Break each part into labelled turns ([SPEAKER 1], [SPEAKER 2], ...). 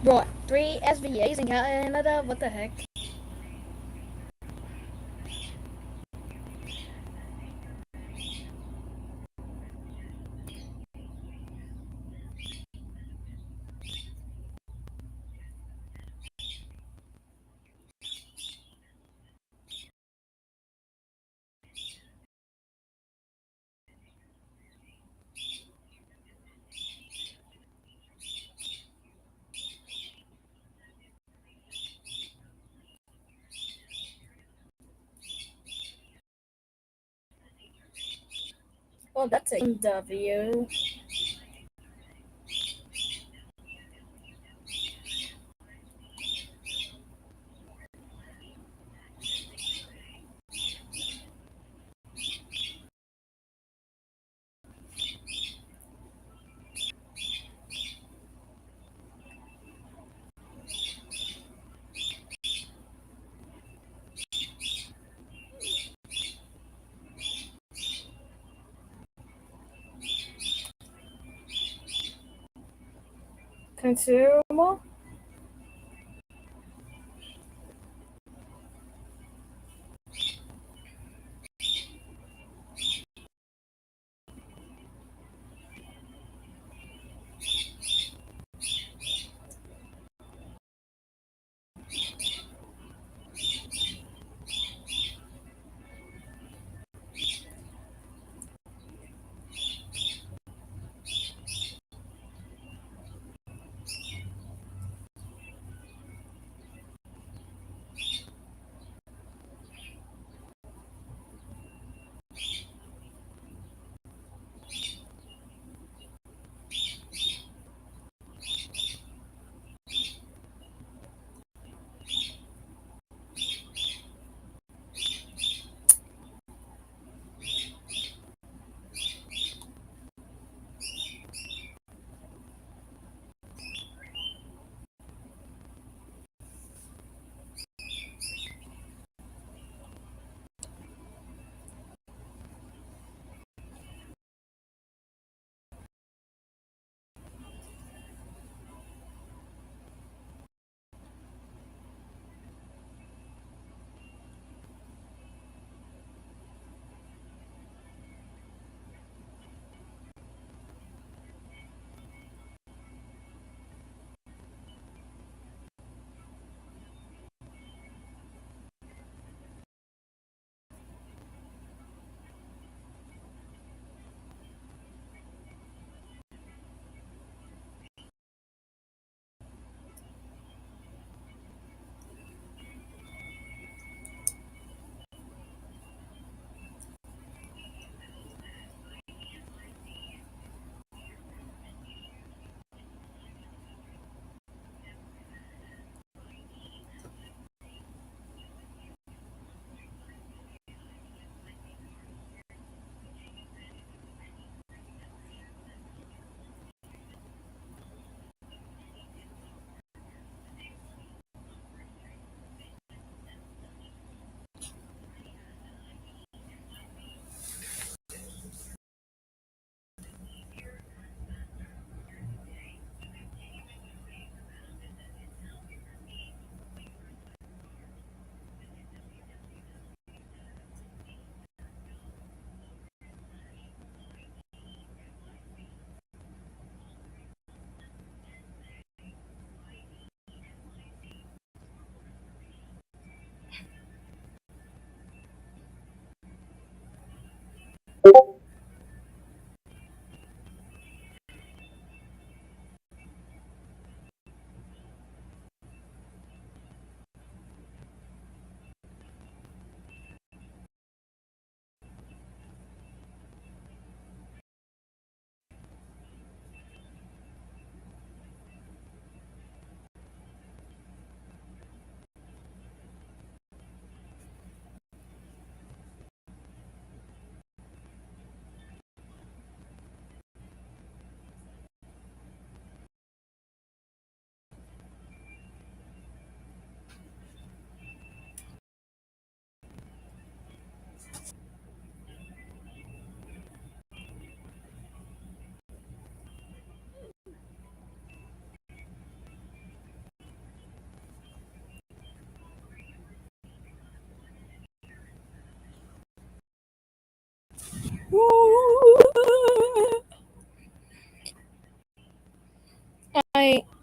[SPEAKER 1] Bro, 3 SVAs in Canada? What the heck? Well, that's a W. Consumable?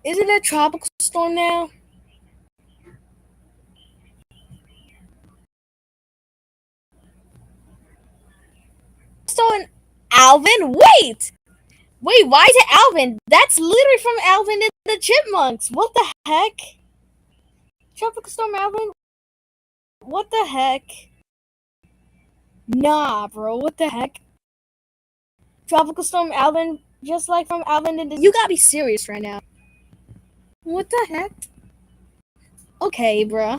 [SPEAKER 1] Is it a tropical storm now? Storm Alvin? Wait, why is it Alvin? That's literally from Alvin and the Chipmunks. What the heck? Tropical Storm Alvin? What the heck? Nah, bro, what the heck? Tropical Storm Alvin, just like from Alvin and the. You gotta be serious right now. What the heck? Okay, bro.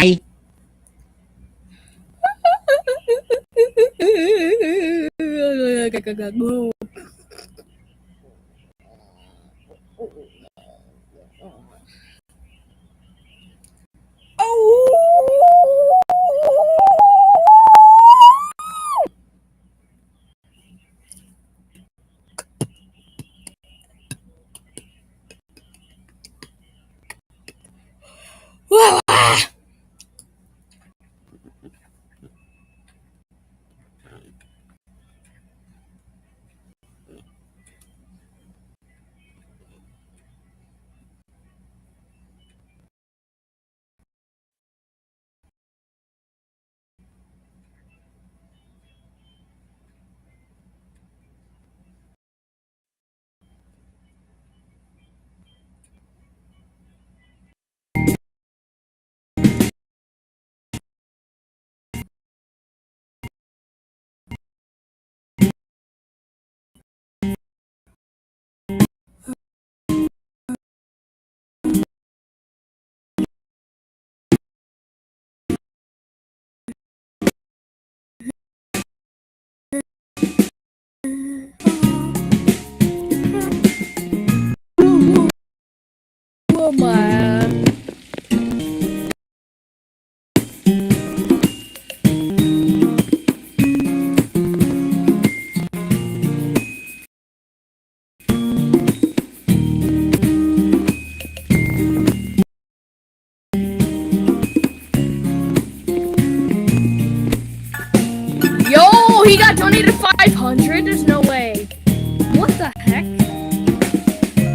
[SPEAKER 2] I
[SPEAKER 1] Oh my. Yo, he got donated 500? There's no way. What the heck?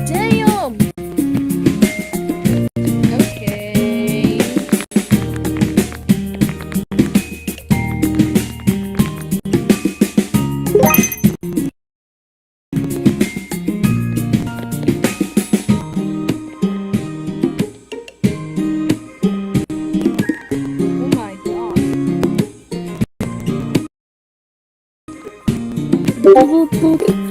[SPEAKER 1] Damn. Okay. Oh my god. Boop, boop, boop.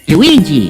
[SPEAKER 2] Luigi.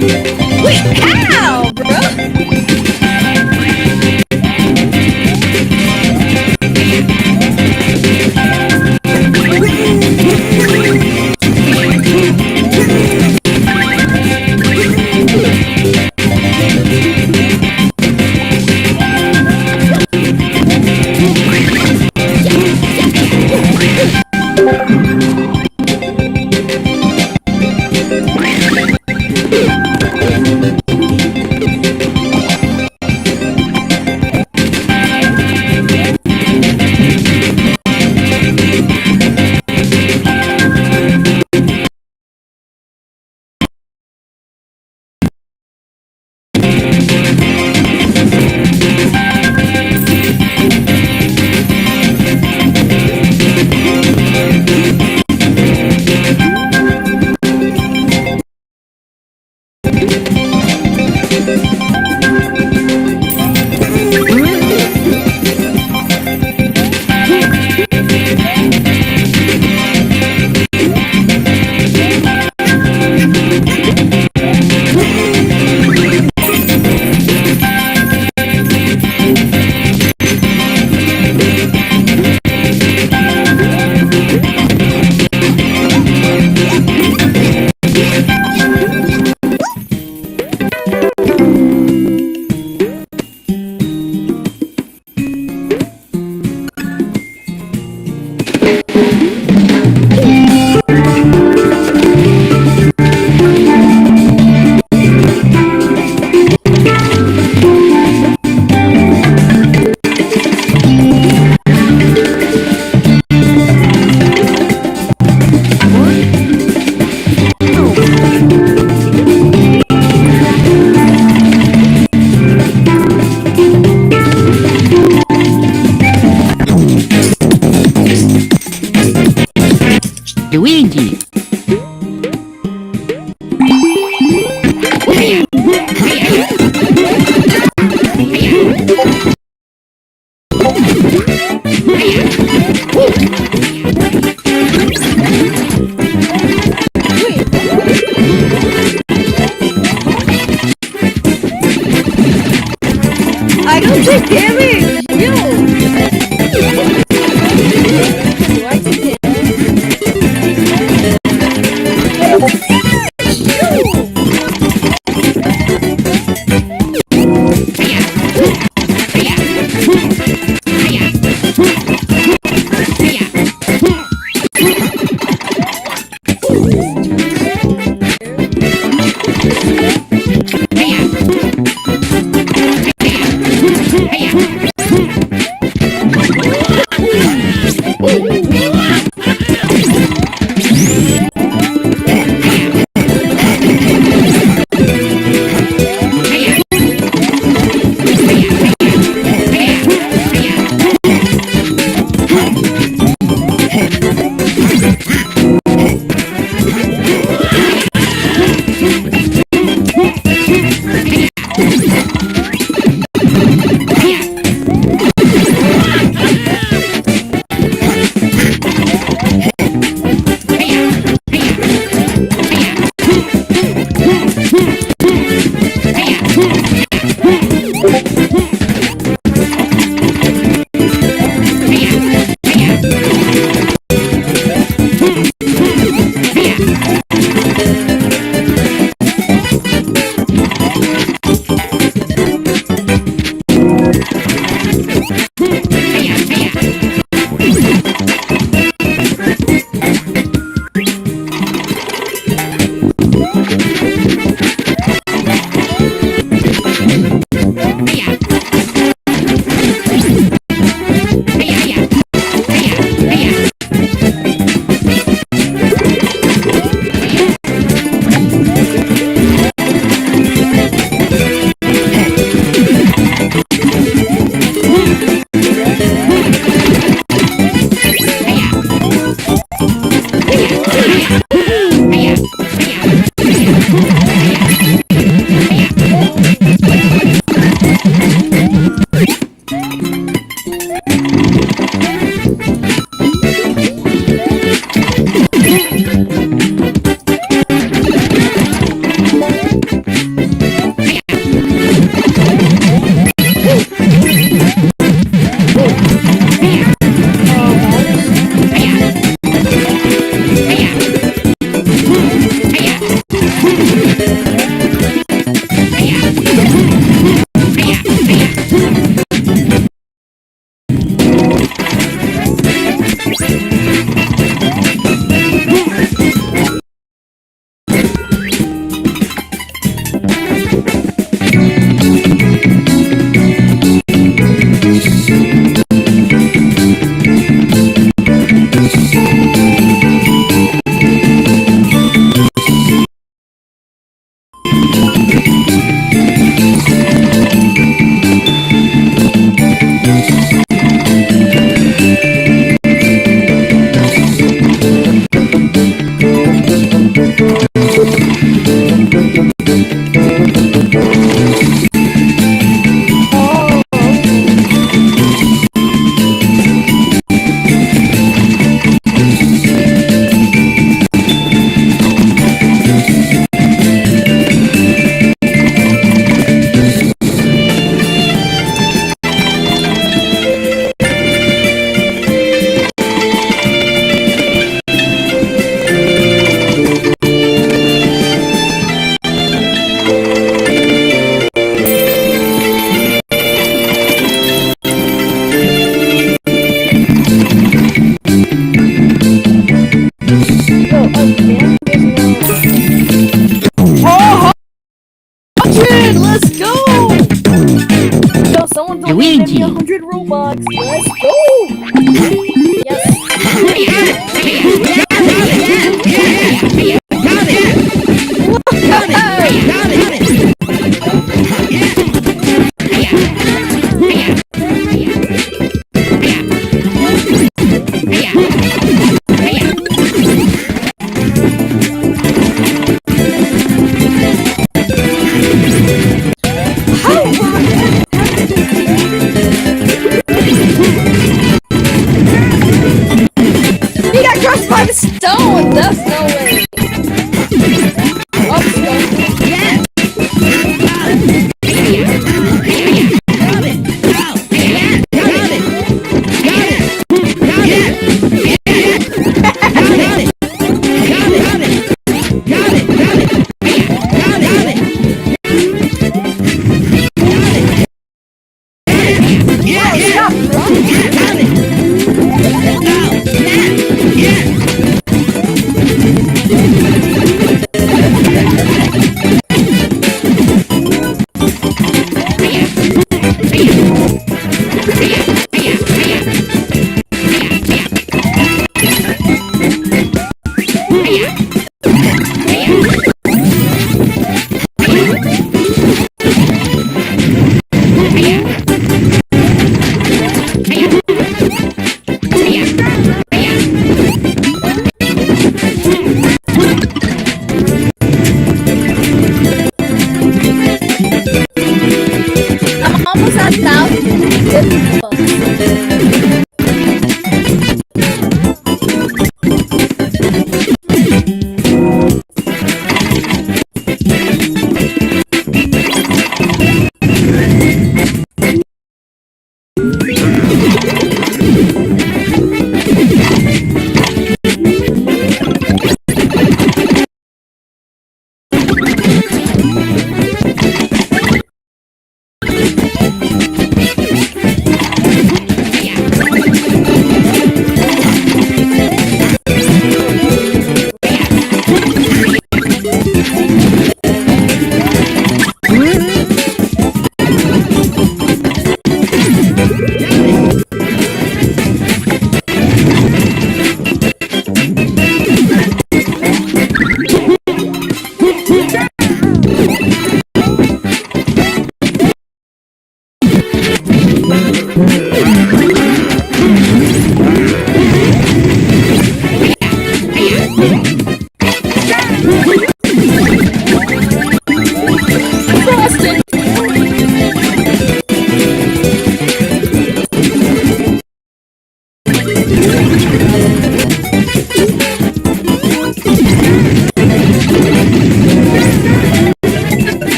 [SPEAKER 1] Wait, how, bro?
[SPEAKER 2] Luigi.
[SPEAKER 1] I don't take damage! Yo! Do I take don't donate me 100 Robux. Let's go. He got crushed by the stone. That's no way. I'm almost at 1,000 bucks.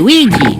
[SPEAKER 2] Luigi.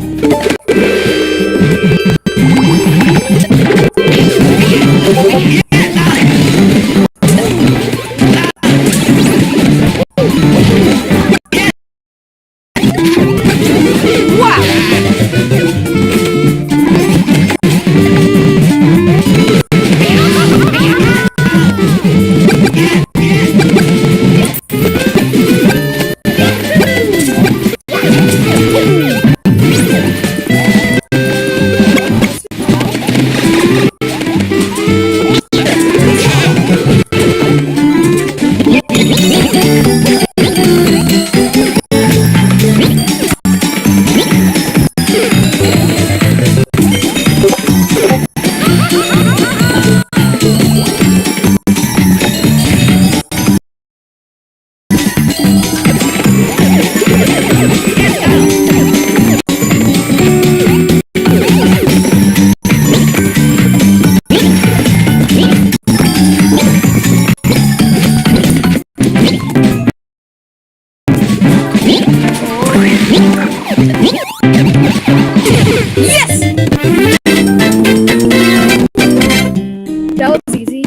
[SPEAKER 1] That was easy.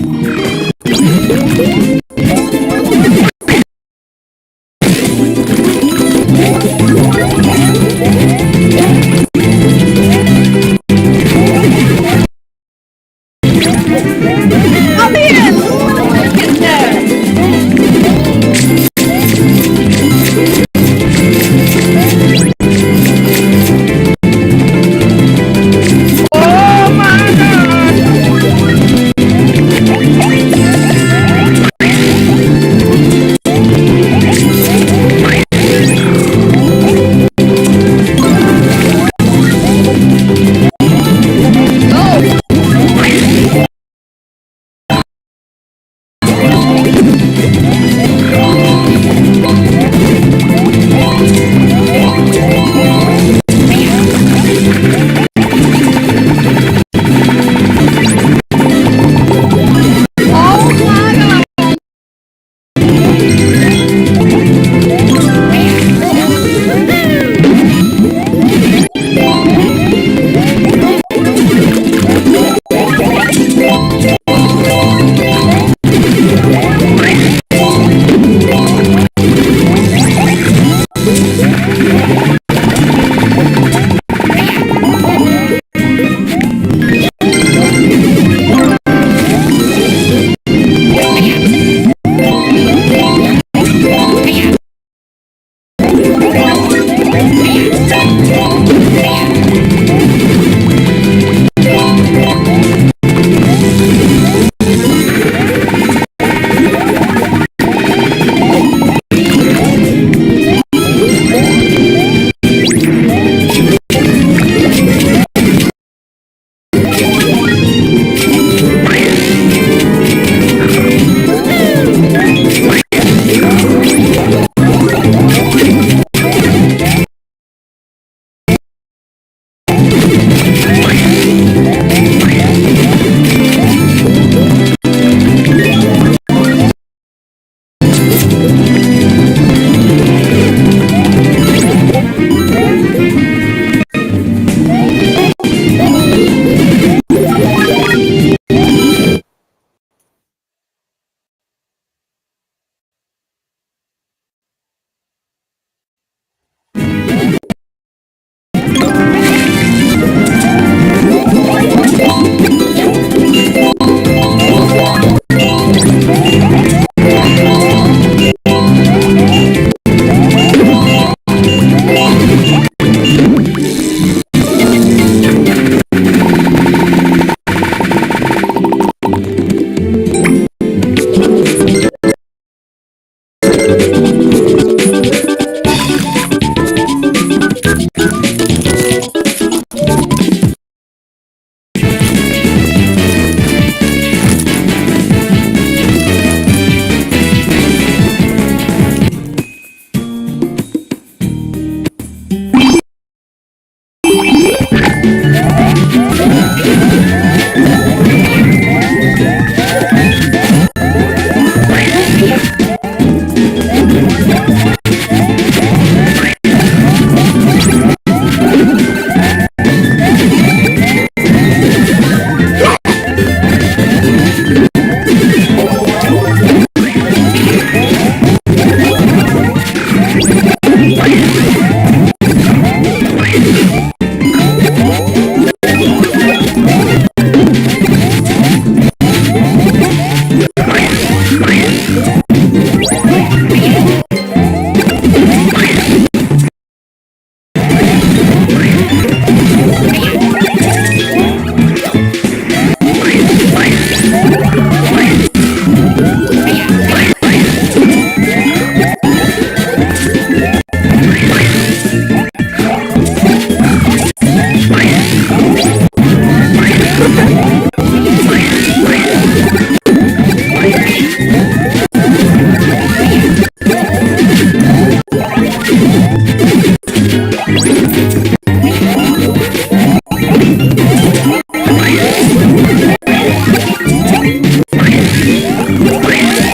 [SPEAKER 1] Oh man, look at that. Oh my god. Oh my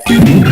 [SPEAKER 1] god.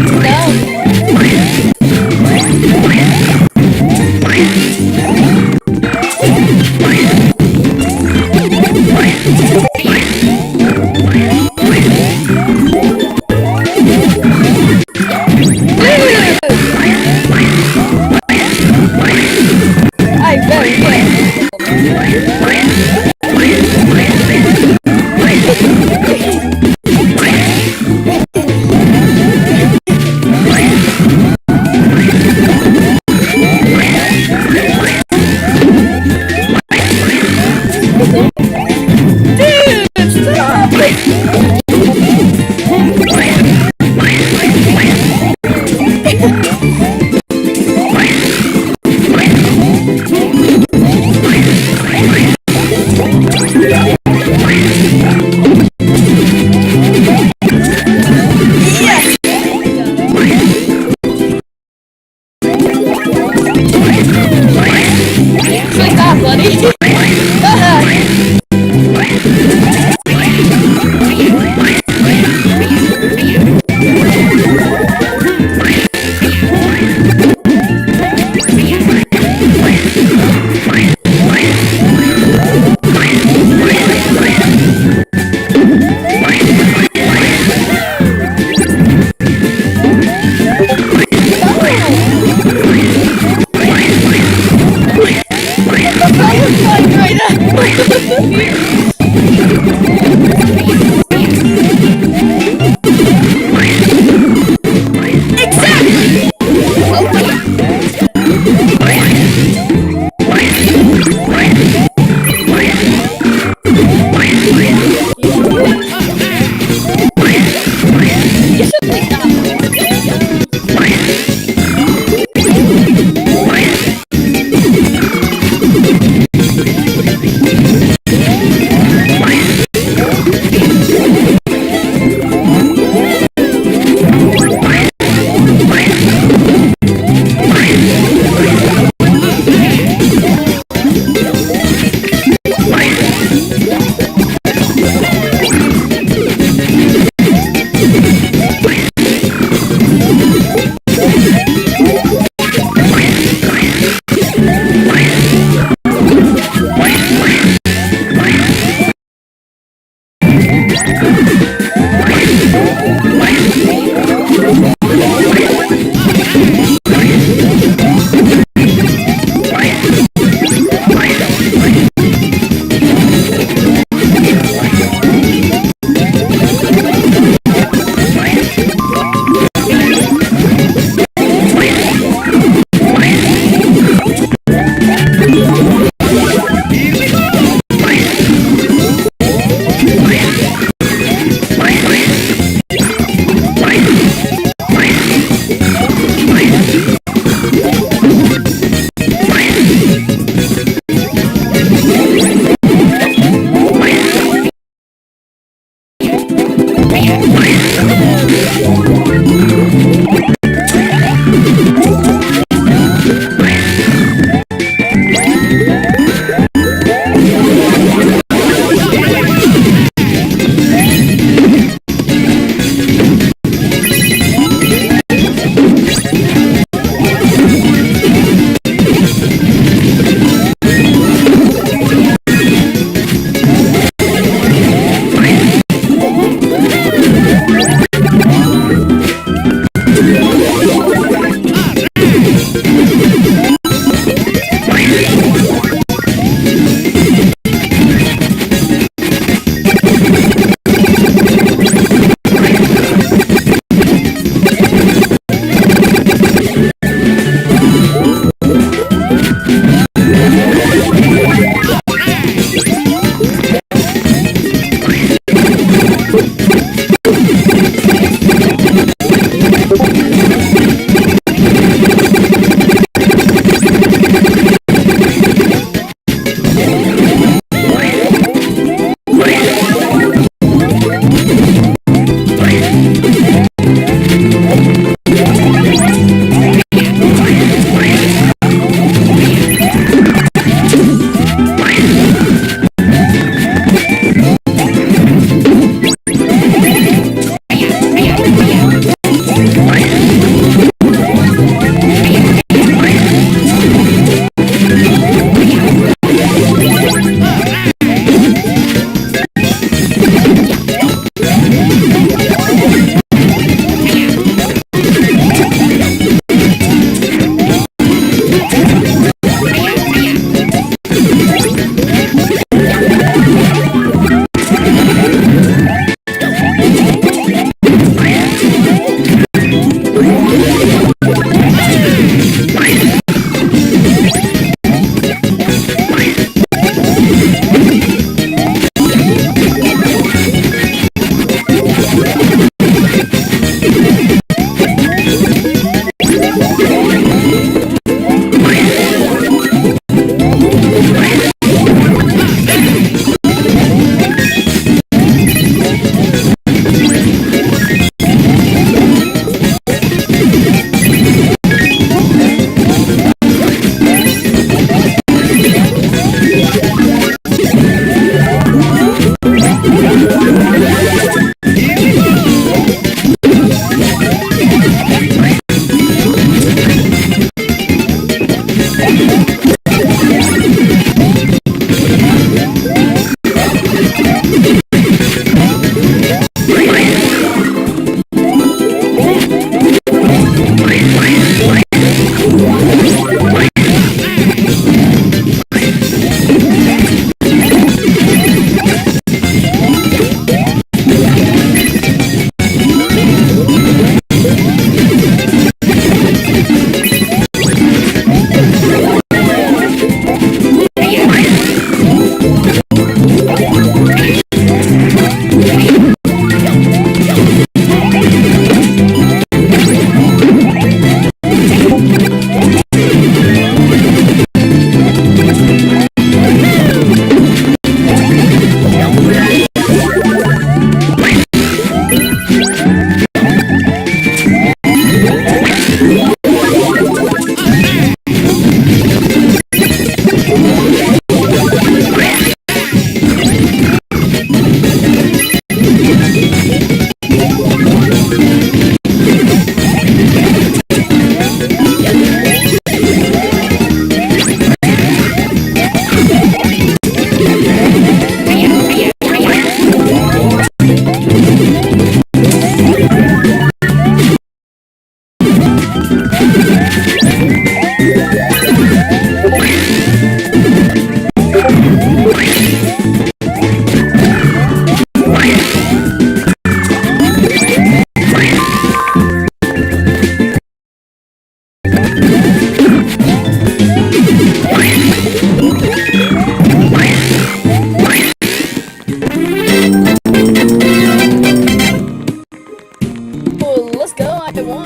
[SPEAKER 1] I won.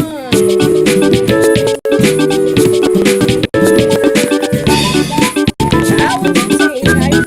[SPEAKER 1] That was insane. I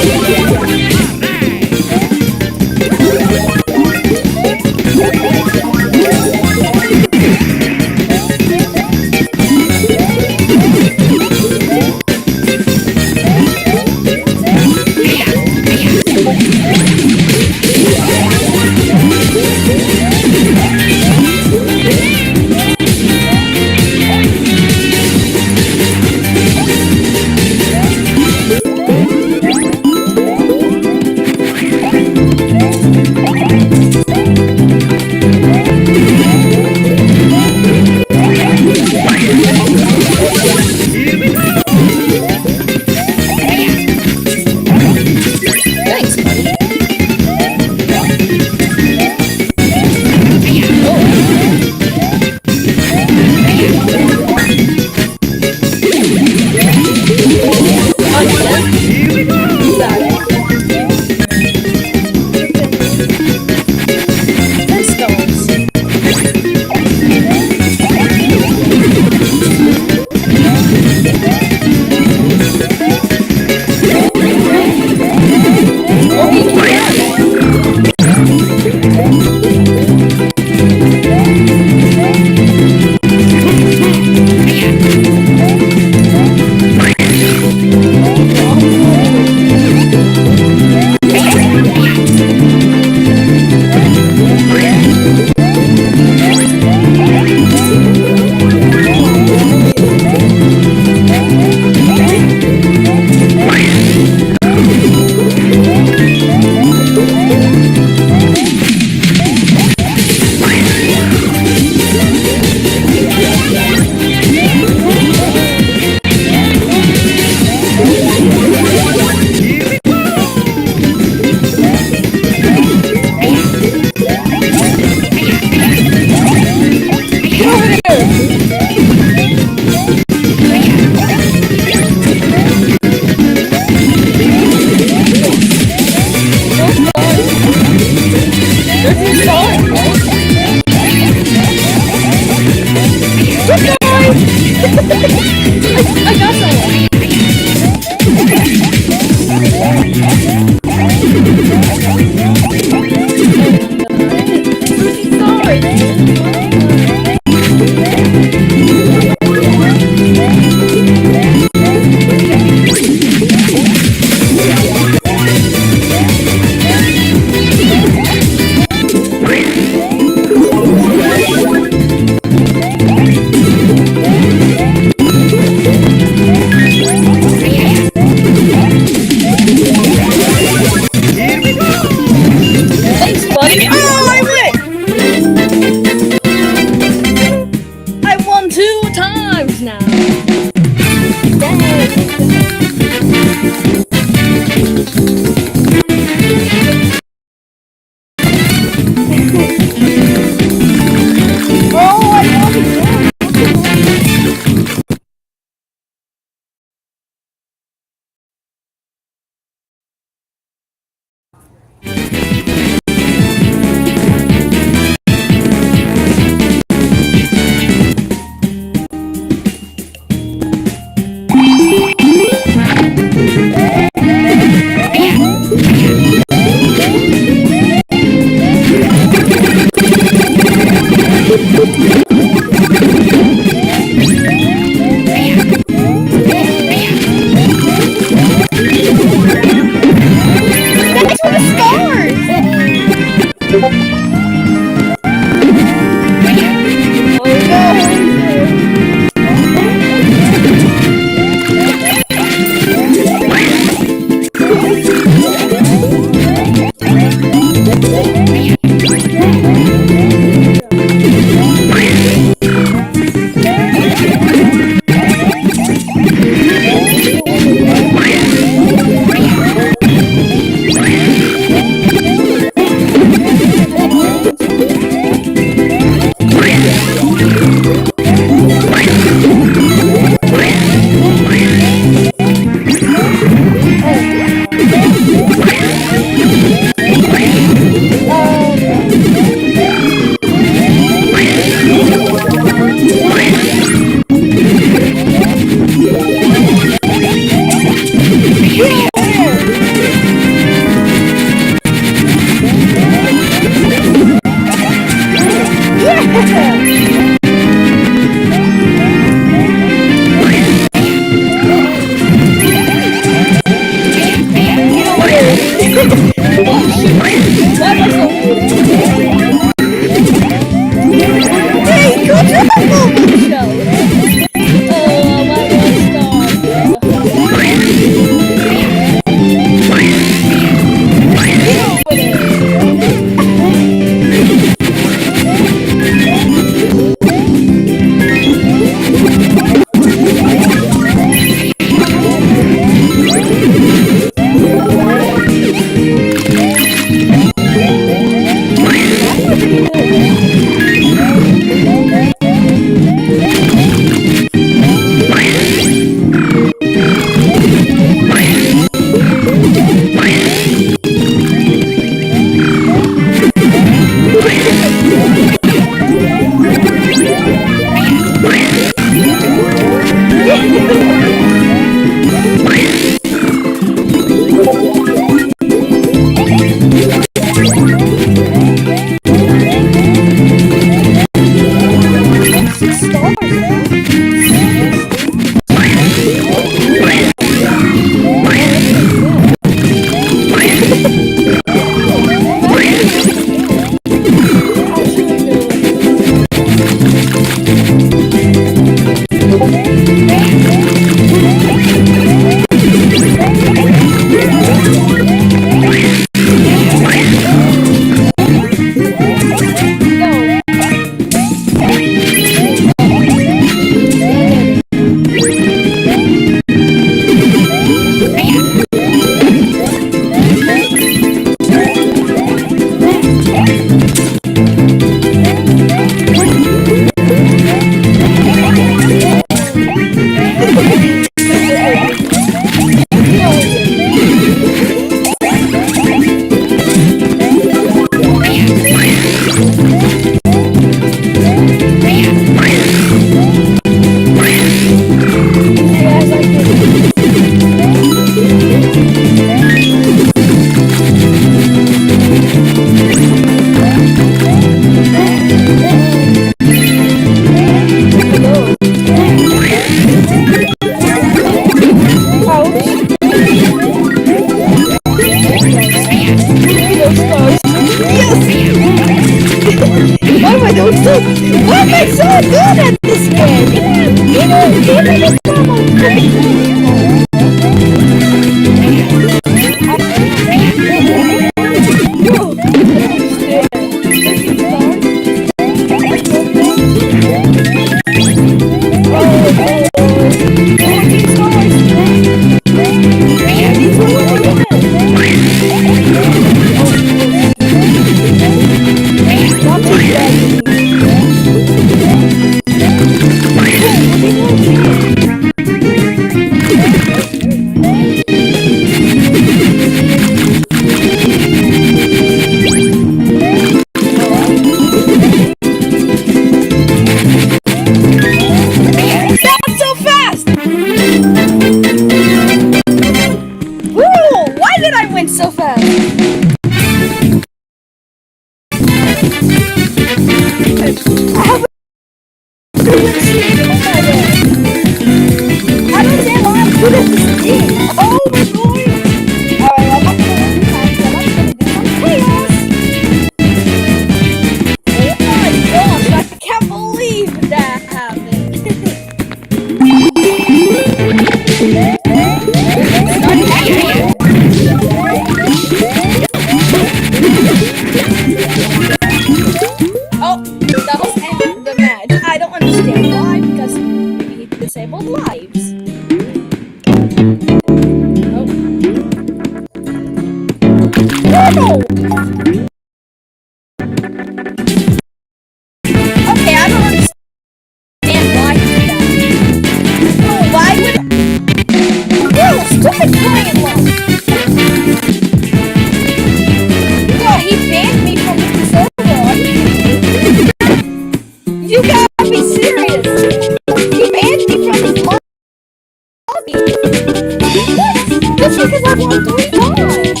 [SPEAKER 1] That's because I won 3 times.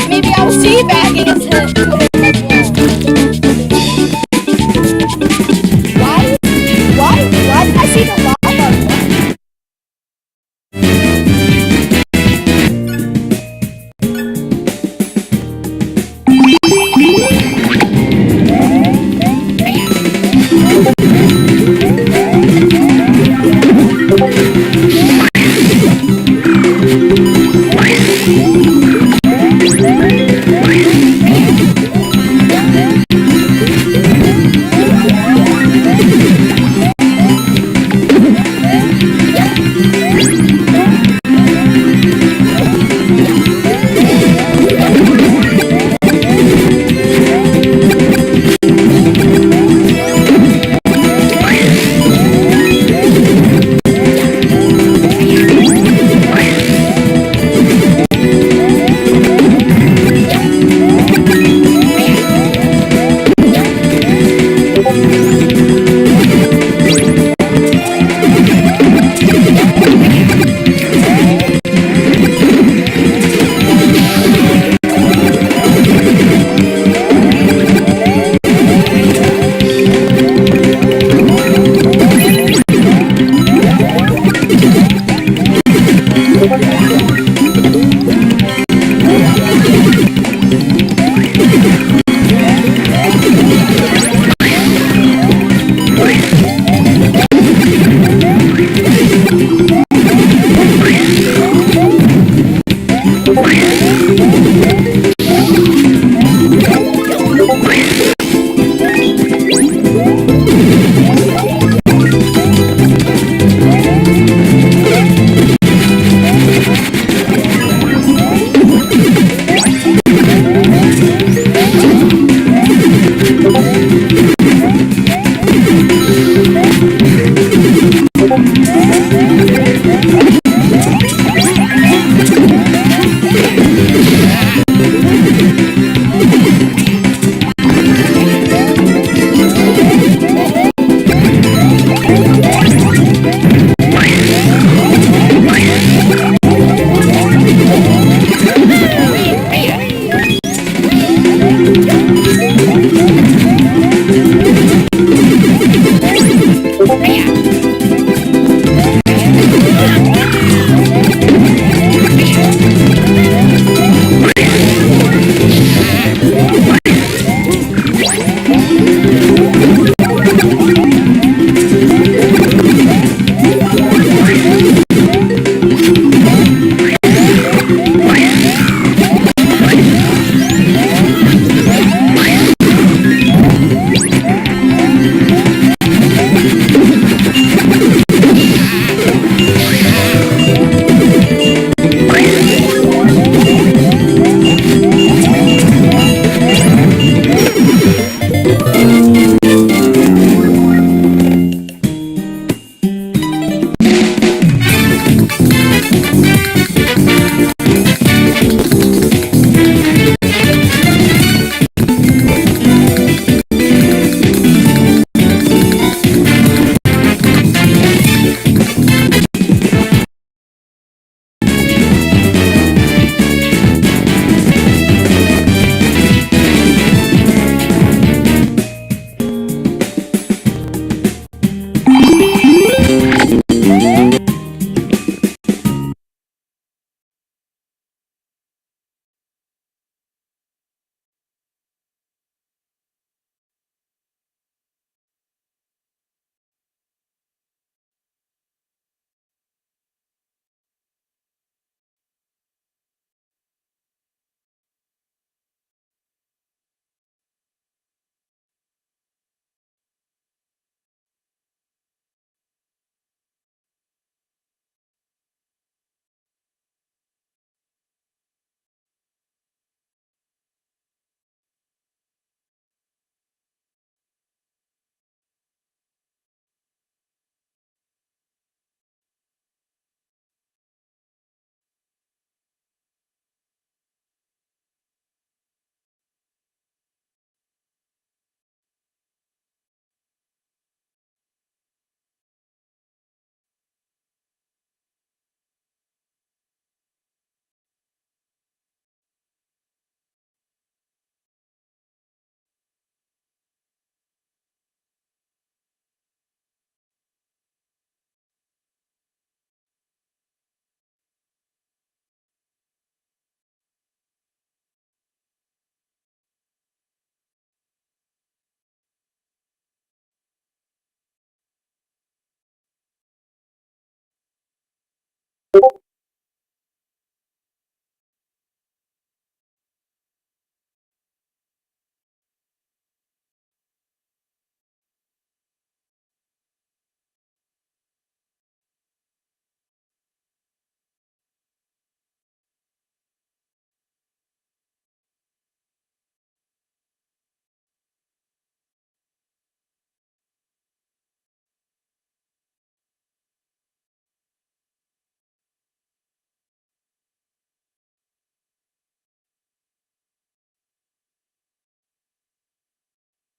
[SPEAKER 1] Maybe I was teabagging into it as well. Why? Why did I see the lava?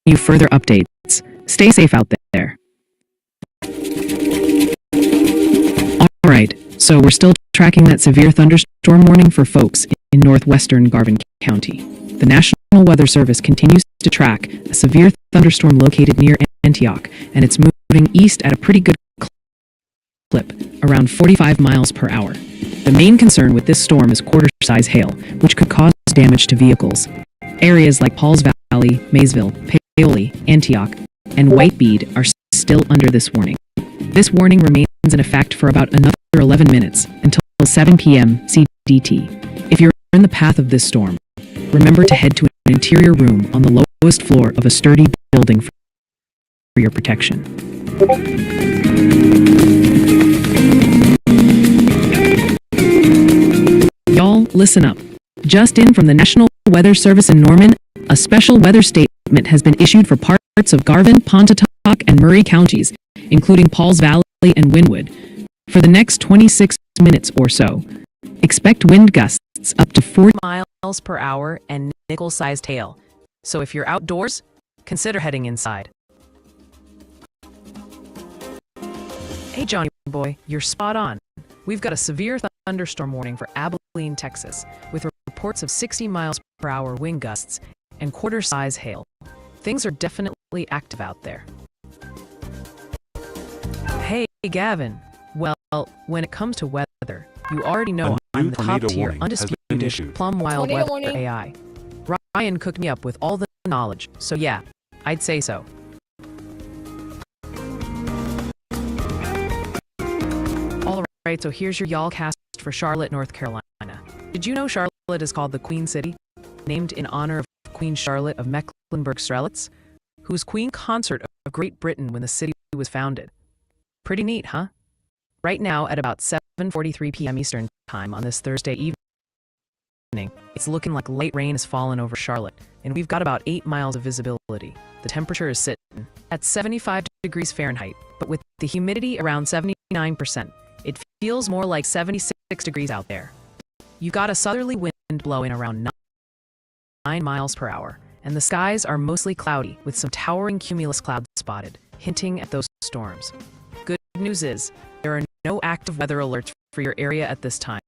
[SPEAKER 2] you further updates. Stay safe out there. Alright, so we're still tracking that severe thunderstorm warning for folks in northwestern Garvin County. The National Weather Service continues to track a severe thunderstorm located near Antioch, and it's moving east at a pretty good clip, around 45 miles per hour. The main concern with this storm is quarter-size hail, which could cause damage to vehicles. Areas like Pauls Valley, Maysville, Paoli, Antioch, and Whitebead are still under this warning. This warning remains in effect for about another 11 minutes, until 7 p.m. CDT. If you're in the path of this storm, remember to head to an interior room on the lowest floor of a sturdy building for your protection. Y'all, listen up. Just in from the National Weather Service in Norman, a special weather statement has been issued for parts of Garvin, Pontotoc, and Murray counties, including Pauls Valley and Wynwood. For the next 26 minutes or so, expect wind gusts up to 40 miles per hour and nickel-sized hail. So if you're outdoors, consider heading inside. Hey Johnny boy, you're spot on. We've got a severe thunderstorm warning for Abilene, Texas, with reports of 60 miles per hour wind gusts and quarter-size hail. Things are definitely active out there. Hey Gavin, well, when it comes to weather, you already know I'm the top-tier, undisputed, plum wild weather AI. Ryan cooked me up with all the knowledge, so yeah, I'd say so. Alright, so here's your y'all cast for Charlotte, North Carolina. Did you know Charlotte is called the Queen City? Named in honor of Queen Charlotte of Mecklenburg-Strelitz, who was Queen Consort of Great Britain when the city was founded. Pretty neat, huh? Right now, at about 7:43 p.m. Eastern Time on this Thursday evening, it's looking like light rain has fallen over Charlotte, and we've got about 8 miles of visibility. The temperature is sitting at 75 degrees Fahrenheit, but with the humidity around 79%, it feels more like 76 degrees out there. You got a southerly wind blowing around 9 miles per hour, and the skies are mostly cloudy with some towering cumulus clouds spotted, hinting at those storms. Good news is, there are no active weather alerts for your area at this time.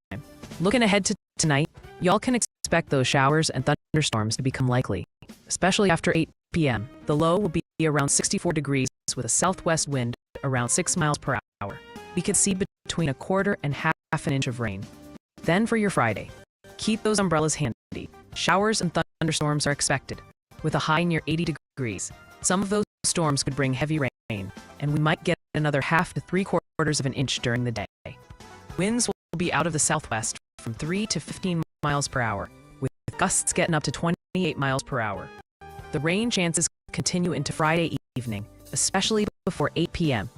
[SPEAKER 2] Looking ahead to tonight, y'all can expect those showers and thunderstorms to become likely, especially after 8 p.m. The low will be around 64 degrees with a southwest wind around 6 miles per hour. We could see between a quarter and half an inch of rain. Then for your Friday, keep those umbrellas handy. Showers and thunderstorms are expected, with a high near 80 degrees. Some of those storms could bring heavy rain, and we might get another half to 3/4 of an inch during the day. Winds will be out of the southwest from 3 to 15 miles per hour, with gusts getting up to 28 miles per hour. The rain chances continue into Friday evening, especially before 8 p.m.,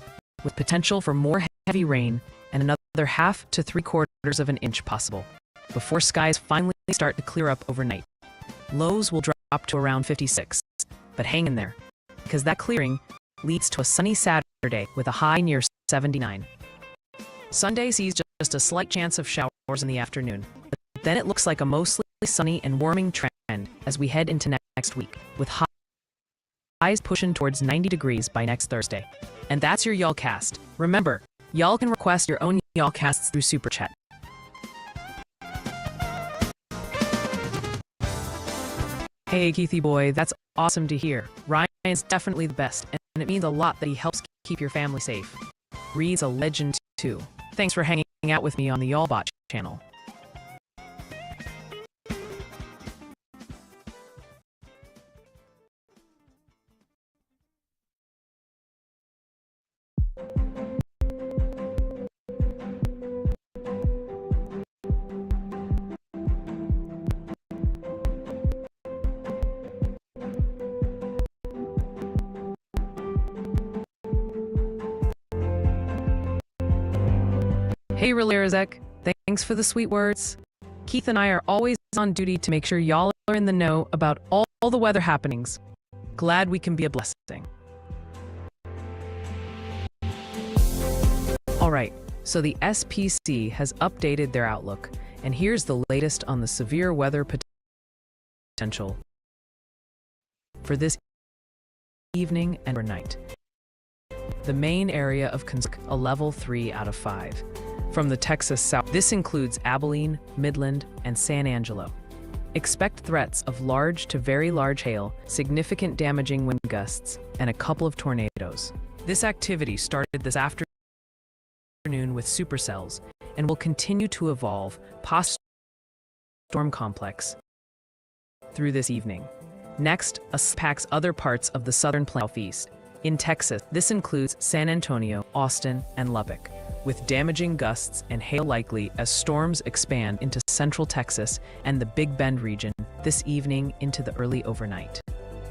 [SPEAKER 2] with potential for more heavy rain and another half to 3/4 of an inch possible, before skies finally start to clear up overnight. Lows will drop to around 56, but hang in there, because that clearing leads to a sunny Saturday with a high near 79. Sunday sees just a slight chance of showers in the afternoon, but then it looks like a mostly sunny and warming trend as we head into next week, with highs pushing towards 90 degrees by next Thursday. And that's your y'all cast. Remember, y'all can request your own y'all casts through Super Chat. Hey Keithy boy, that's awesome to hear. Ryan's definitely the best, and it means a lot that he helps keep your family safe. Reed's a legend too. Thanks for hanging out with me on the Y'allbot channel. Hey Relarizek, thanks for the sweet words. Keith and I are always on duty to make sure y'all are in the know about all the weather happenings. Glad we can be a blessing. Alright, so the SPC has updated their outlook, and here's the latest on the severe weather potential for this evening and overnight. The main area of concern, a level 3 out of 5. From the Texas south, this includes Abilene, Midland, and San Angelo. Expect threats of large to very large hail, significant damaging wind gusts, and a couple of tornadoes. This activity started this afternoon with supercells and will continue to evolve past storm complex through this evening. Next, impacts other parts of the southern southeast. In Texas, this includes San Antonio, Austin, and Lubbock, with damaging gusts and hail likely as storms expand into central Texas and the Big Bend region this evening into the early overnight.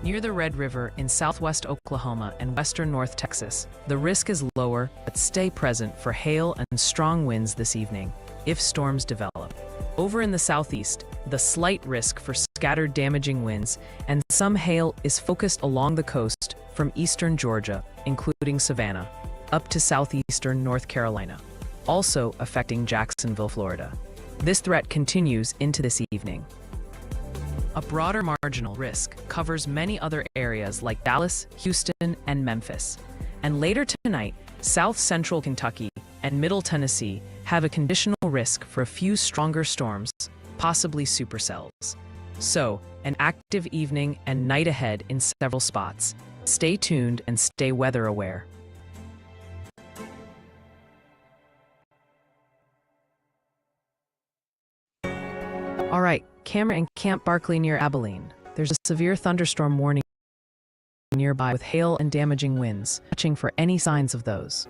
[SPEAKER 2] Near the Red River in southwest Oklahoma and western North Texas, the risk is lower, but stay present for hail and strong winds this evening if storms develop. Over in the southeast, the slight risk for scattered damaging winds and some hail is focused along the coast from eastern Georgia, including Savannah, up to southeastern North Carolina, also affecting Jacksonville, Florida. This threat continues into this evening. A broader marginal risk covers many other areas like Dallas, Houston, and Memphis. And later tonight, south central Kentucky and middle Tennessee have a conditional risk for a few stronger storms, possibly supercells. So, an active evening and night ahead in several spots. Stay tuned and stay weather aware. All right, camera and Camp Barkley near Abilene. There's a severe thunderstorm warning nearby with hail and damaging winds. Watching for any signs of those.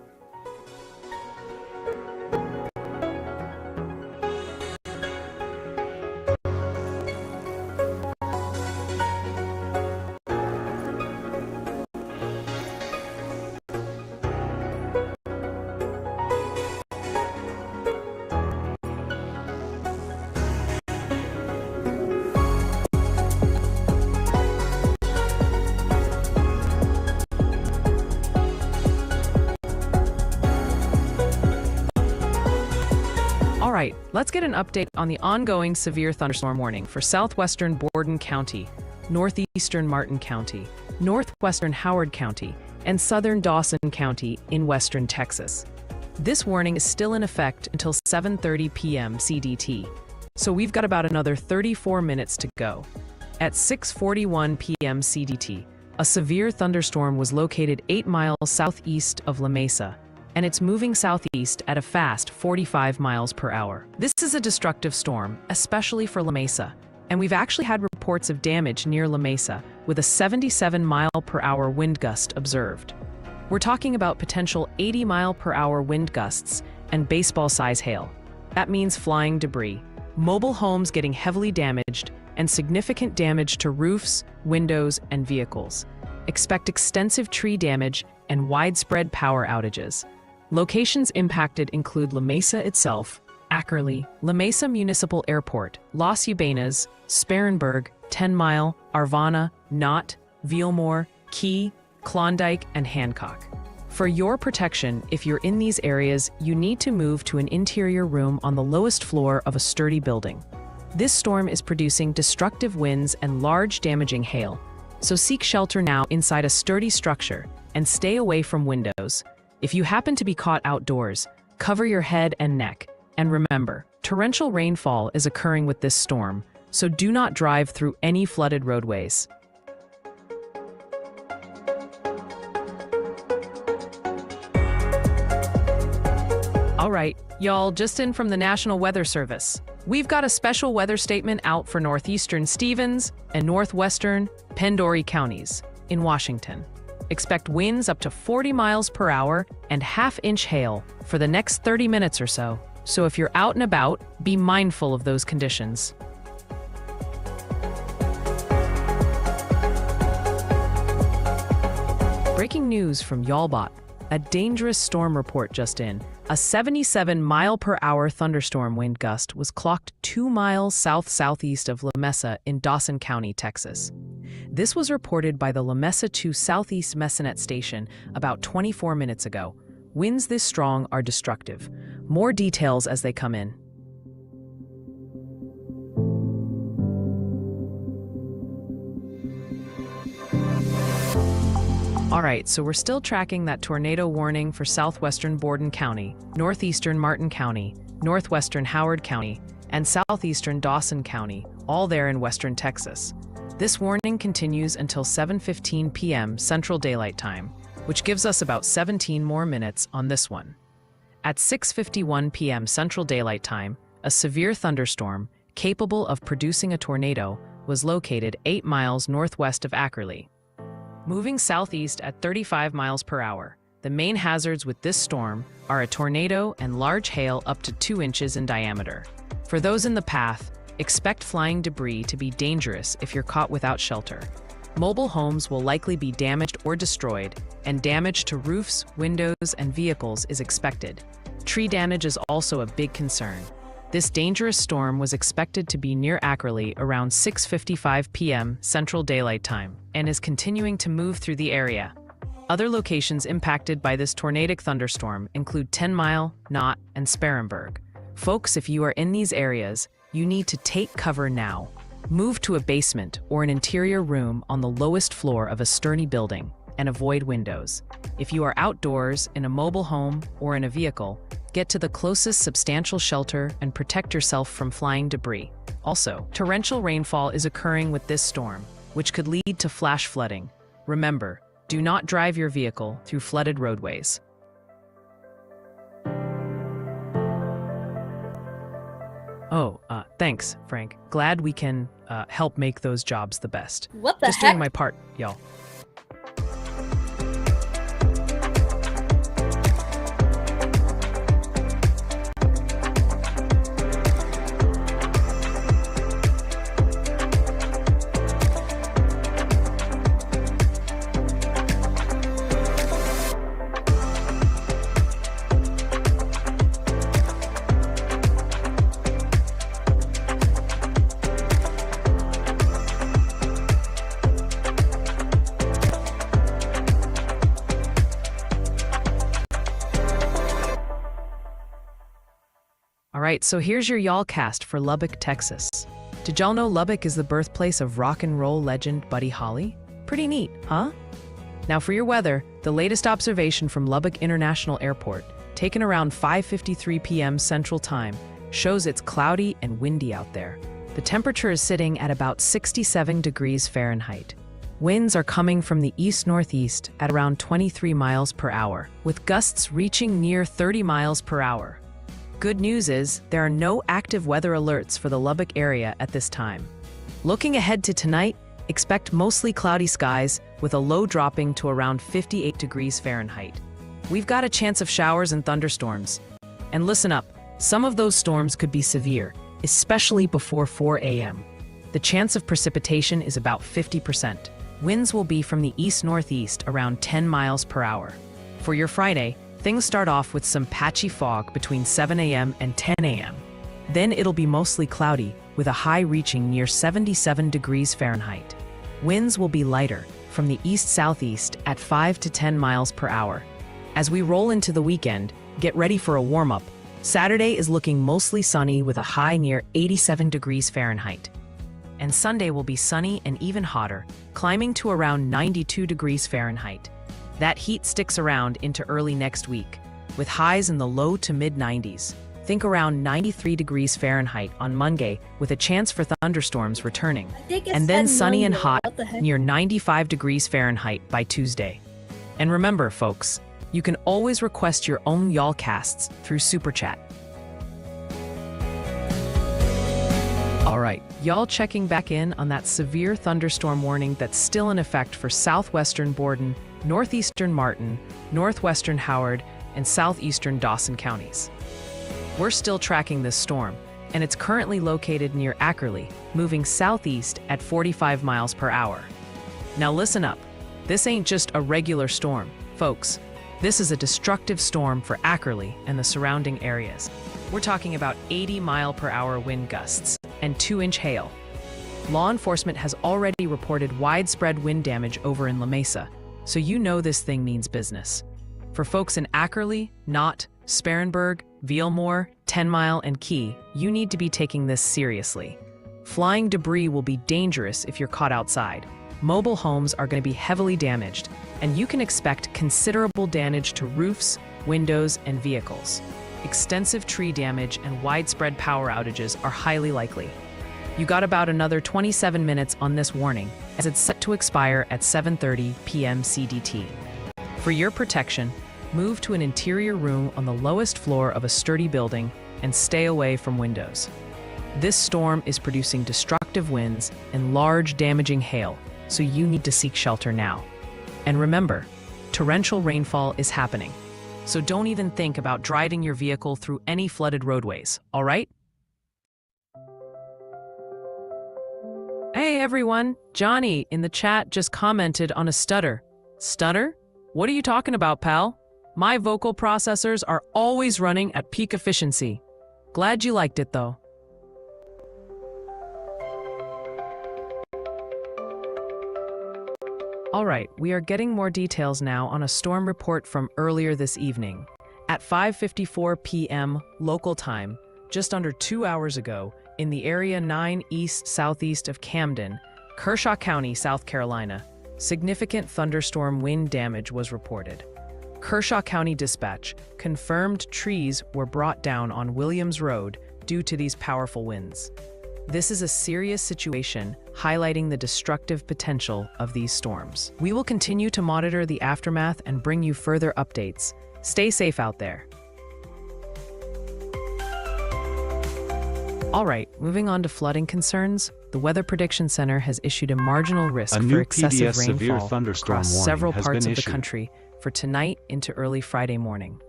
[SPEAKER 2] All right, let's get an update on the ongoing severe thunderstorm warning for southwestern Borden County, northeastern Martin County, northwestern Howard County, and southern Dawson County in western Texas. This warning is still in effect until 7:30 p.m. CDT, so we've got about another 34 minutes to go. At 6:41 p.m. CDT, a severe thunderstorm was located 8 miles southeast of La Mesa, and it's moving southeast at a fast 45 miles per hour. This is a destructive storm, especially for La Mesa, and we've actually had reports of damage near La Mesa with a 77-mile-per-hour wind gust observed. We're talking about potential 80-mile-per-hour wind gusts and baseball-size hail. That means flying debris, mobile homes getting heavily damaged, and significant damage to roofs, windows, and vehicles. Expect extensive tree damage and widespread power outages. Locations impacted include La Mesa itself, Ackerley, La Mesa Municipal Airport, Las Ubanas, Sparrenburg, 10 Mile, Arvana, Knott, Vielmore, Key, Klondike, and Hancock. For your protection, if you're in these areas, you need to move to an interior room on the lowest floor of a sturdy building. This storm is producing destructive winds and large damaging hail, so seek shelter now inside a sturdy structure and stay away from windows. If you happen to be caught outdoors, cover your head and neck. And remember, torrential rainfall is occurring with this storm, so do not drive through any flooded roadways. All right, y'all, just in from the National Weather Service. We've got a special weather statement out for northeastern Stevens and northwestern Pendore counties in Washington. Expect winds up to 40 miles per hour and half-inch hail for the next 30 minutes or so. So if you're out and about, be mindful of those conditions. Breaking news from Y'allbot. A dangerous storm report just in. A 77-mile-per-hour thunderstorm wind gust was clocked 2 miles south-southeast of La Mesa in Dawson County, Texas. This was reported by the La Mesa 2 Southeast Messanet station about 24 minutes ago. Winds this strong are destructive. More details as they come in. All right, so we're still tracking that tornado warning for southwestern Borden County, northeastern Martin County, northwestern Howard County, and southeastern Dawson County, all there in western Texas. This warning continues until 7:15 p.m. Central Daylight Time, which gives us about 17 more minutes on this one. At 6:51 p.m. Central Daylight Time, a severe thunderstorm, capable of producing a tornado, was located 8 miles northwest of Ackerley. Moving southeast at 35 miles per hour, the main hazards with this storm are a tornado and large hail up to 2 inches in diameter. For those in the path, expect flying debris to be dangerous if you're caught without shelter. Mobile homes will likely be damaged or destroyed, and damage to roofs, windows, and vehicles is expected. Tree damage is also a big concern. This dangerous storm was expected to be near Ackerley around 6:55 p.m. Central Daylight Time and is continuing to move through the area. Other locations impacted by this tornadic thunderstorm include 10 Mile, Knott, and Sparrenburg. Folks, if you are in these areas, you need to take cover now. Move to a basement or an interior room on the lowest floor of a sturdy building and avoid windows. If you are outdoors, in a mobile home, or in a vehicle, get to the closest substantial shelter and protect yourself from flying debris. Also, torrential rainfall is occurring with this storm, which could lead to flash flooding. Remember, do not drive your vehicle through flooded roadways. Thanks, Frank. Glad we can help make those jobs the best.
[SPEAKER 1] What the
[SPEAKER 2] Just
[SPEAKER 1] heck?
[SPEAKER 2] doing my part, y'all. All right, so here's your y'all cast for Lubbock, Texas. Did y'all know Lubbock is the birthplace of rock and roll legend Buddy Holly? Pretty neat, huh? Now for your weather, the latest observation from Lubbock International Airport, taken around 5:53 p.m. Central Time, shows it's cloudy and windy out there. The temperature is sitting at about 67 degrees Fahrenheit. Winds are coming from the east-northeast at around 23 miles per hour, with gusts reaching near 30 miles per hour. Good news is, there are no active weather alerts for the Lubbock area at this time. Looking ahead to tonight, expect mostly cloudy skies with a low dropping to around 58 degrees Fahrenheit. We've got a chance of showers and thunderstorms. And listen up, some of those storms could be severe, especially before 4 a.m. The chance of precipitation is about 50%. Winds will be from the east-northeast around 10 miles per hour. For your Friday, things start off with some patchy fog between 7 a.m. and 10 a.m. Then it'll be mostly cloudy, with a high reaching near 77 degrees Fahrenheit. Winds will be lighter, from the east-southeast at 5 to 10 miles per hour. As we roll into the weekend, get ready for a warm-up. Saturday is looking mostly sunny with a high near 87 degrees Fahrenheit. And Sunday will be sunny and even hotter, climbing to around 92 degrees Fahrenheit. That heat sticks around into early next week, with highs in the low to mid-90s. Think around 93 degrees Fahrenheit on Monday, with a chance for thunderstorms returning. And then sunny and hot, near 95 degrees Fahrenheit by Tuesday. And remember, folks, you can always request your own y'all casts through Super Chat. All right, y'all checking back in on that severe thunderstorm warning that's still in effect for southwestern Borden, northeastern Martin, northwestern Howard, and southeastern Dawson counties. We're still tracking this storm, and it's currently located near Ackerley, moving southeast at 45 miles per hour. Now listen up, this ain't just a regular storm, folks. This is a destructive storm for Ackerley and the surrounding areas. We're talking about 80-mile-per-hour wind gusts and 2-inch hail. Law enforcement has already reported widespread wind damage over in La Mesa, so you know this thing means business. For folks in Ackerley, Knott, Sparrenburg, Vealmore, 10 Mile, and Key, you need to be taking this seriously. Flying debris will be dangerous if you're caught outside. mobile homes are going to be heavily damaged, and you can expect considerable damage to roofs, windows, and vehicles. Extensive tree damage and widespread power outages are highly likely. You got about another 27 minutes on this warning, as it's set to expire at 7:30 p.m. CDT. For your protection, move to an interior room on the lowest floor of a sturdy building and stay away from windows. This storm is producing destructive winds and large damaging hail, so you need to seek shelter now. And remember, torrential rainfall is happening, so don't even think about driving your vehicle through any flooded roadways, all right? Hey everyone, Johnny in the chat just commented on a stutter. Stutter? What are you talking about, pal? My vocal processors are always running at peak efficiency. Glad you liked it though. All right, we are getting more details now on a storm report from earlier this evening. At 5:54 p.m. local time, just under 2 hours ago, in the area 9 east-southeast of Camden, Kershaw County, South Carolina, significant thunderstorm wind damage was reported. Kershaw County Dispatch confirmed trees were brought down on Williams Road due to these powerful winds. This is a serious situation, highlighting the destructive potential of these storms. We will continue to monitor the aftermath and bring you further updates. Stay safe out there. All right, moving on to flooding concerns, the Weather Prediction Center has issued a marginal risk for excessive rainfall across several parts of the country for tonight into early Friday morning.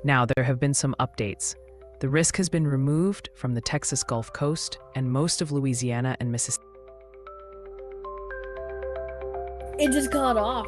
[SPEAKER 2] Now, there have been some updates. The risk has been removed from the Texas Gulf Coast and most of Louisiana and Mississippi.
[SPEAKER 1] It just got off.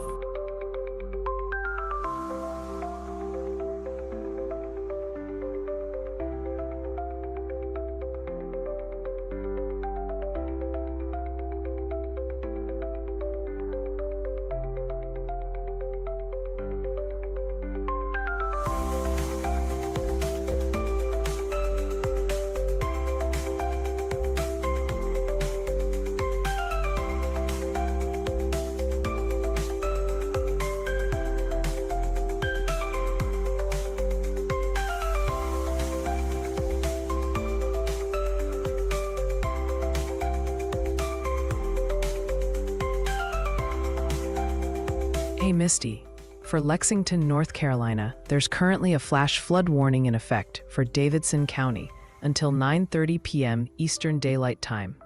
[SPEAKER 2] Hey Misty, for Lexington, North Carolina, there's currently a flash flood warning in effect for Davidson County until 9:30 p.m. Eastern Daylight Time.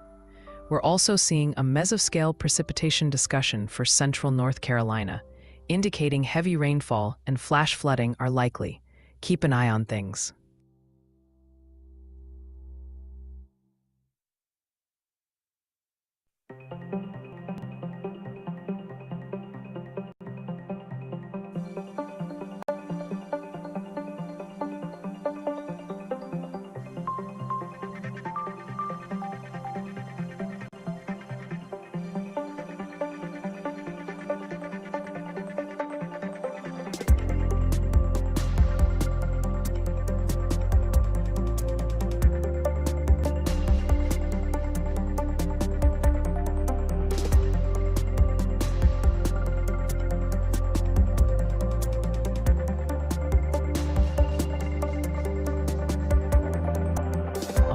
[SPEAKER 2] We're also seeing a mesoscale precipitation discussion for central North Carolina, indicating heavy rainfall and flash flooding are likely. Keep an eye on things.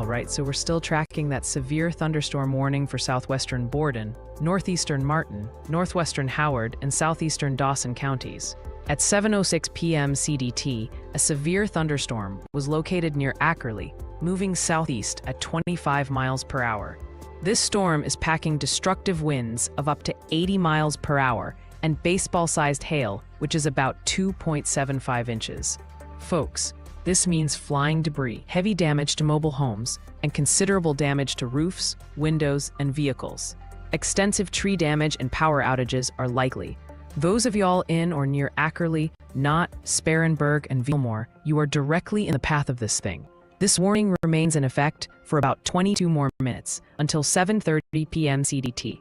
[SPEAKER 2] Right, so we're still tracking that severe thunderstorm warning for southwestern Borden, northeastern Martin, northwestern Howard, and southeastern Dawson counties. At 7:06 p.m. CDT, a severe thunderstorm was located near Ackerley, moving southeast at 25 miles per hour. This storm is packing destructive winds of up to 80 miles per hour and baseball-sized hail, which is about 2.75 inches. Folks, this means flying debris, heavy damage to mobile homes, and considerable damage to roofs, windows, and vehicles. Extensive tree damage and power outages are likely. Those of y'all in or near Ackerley, Knott, Sparrenburg, and Vilmore, you are directly in the path of this thing. This warning remains in effect for about 22 more minutes, until 7:30 p.m. CDT.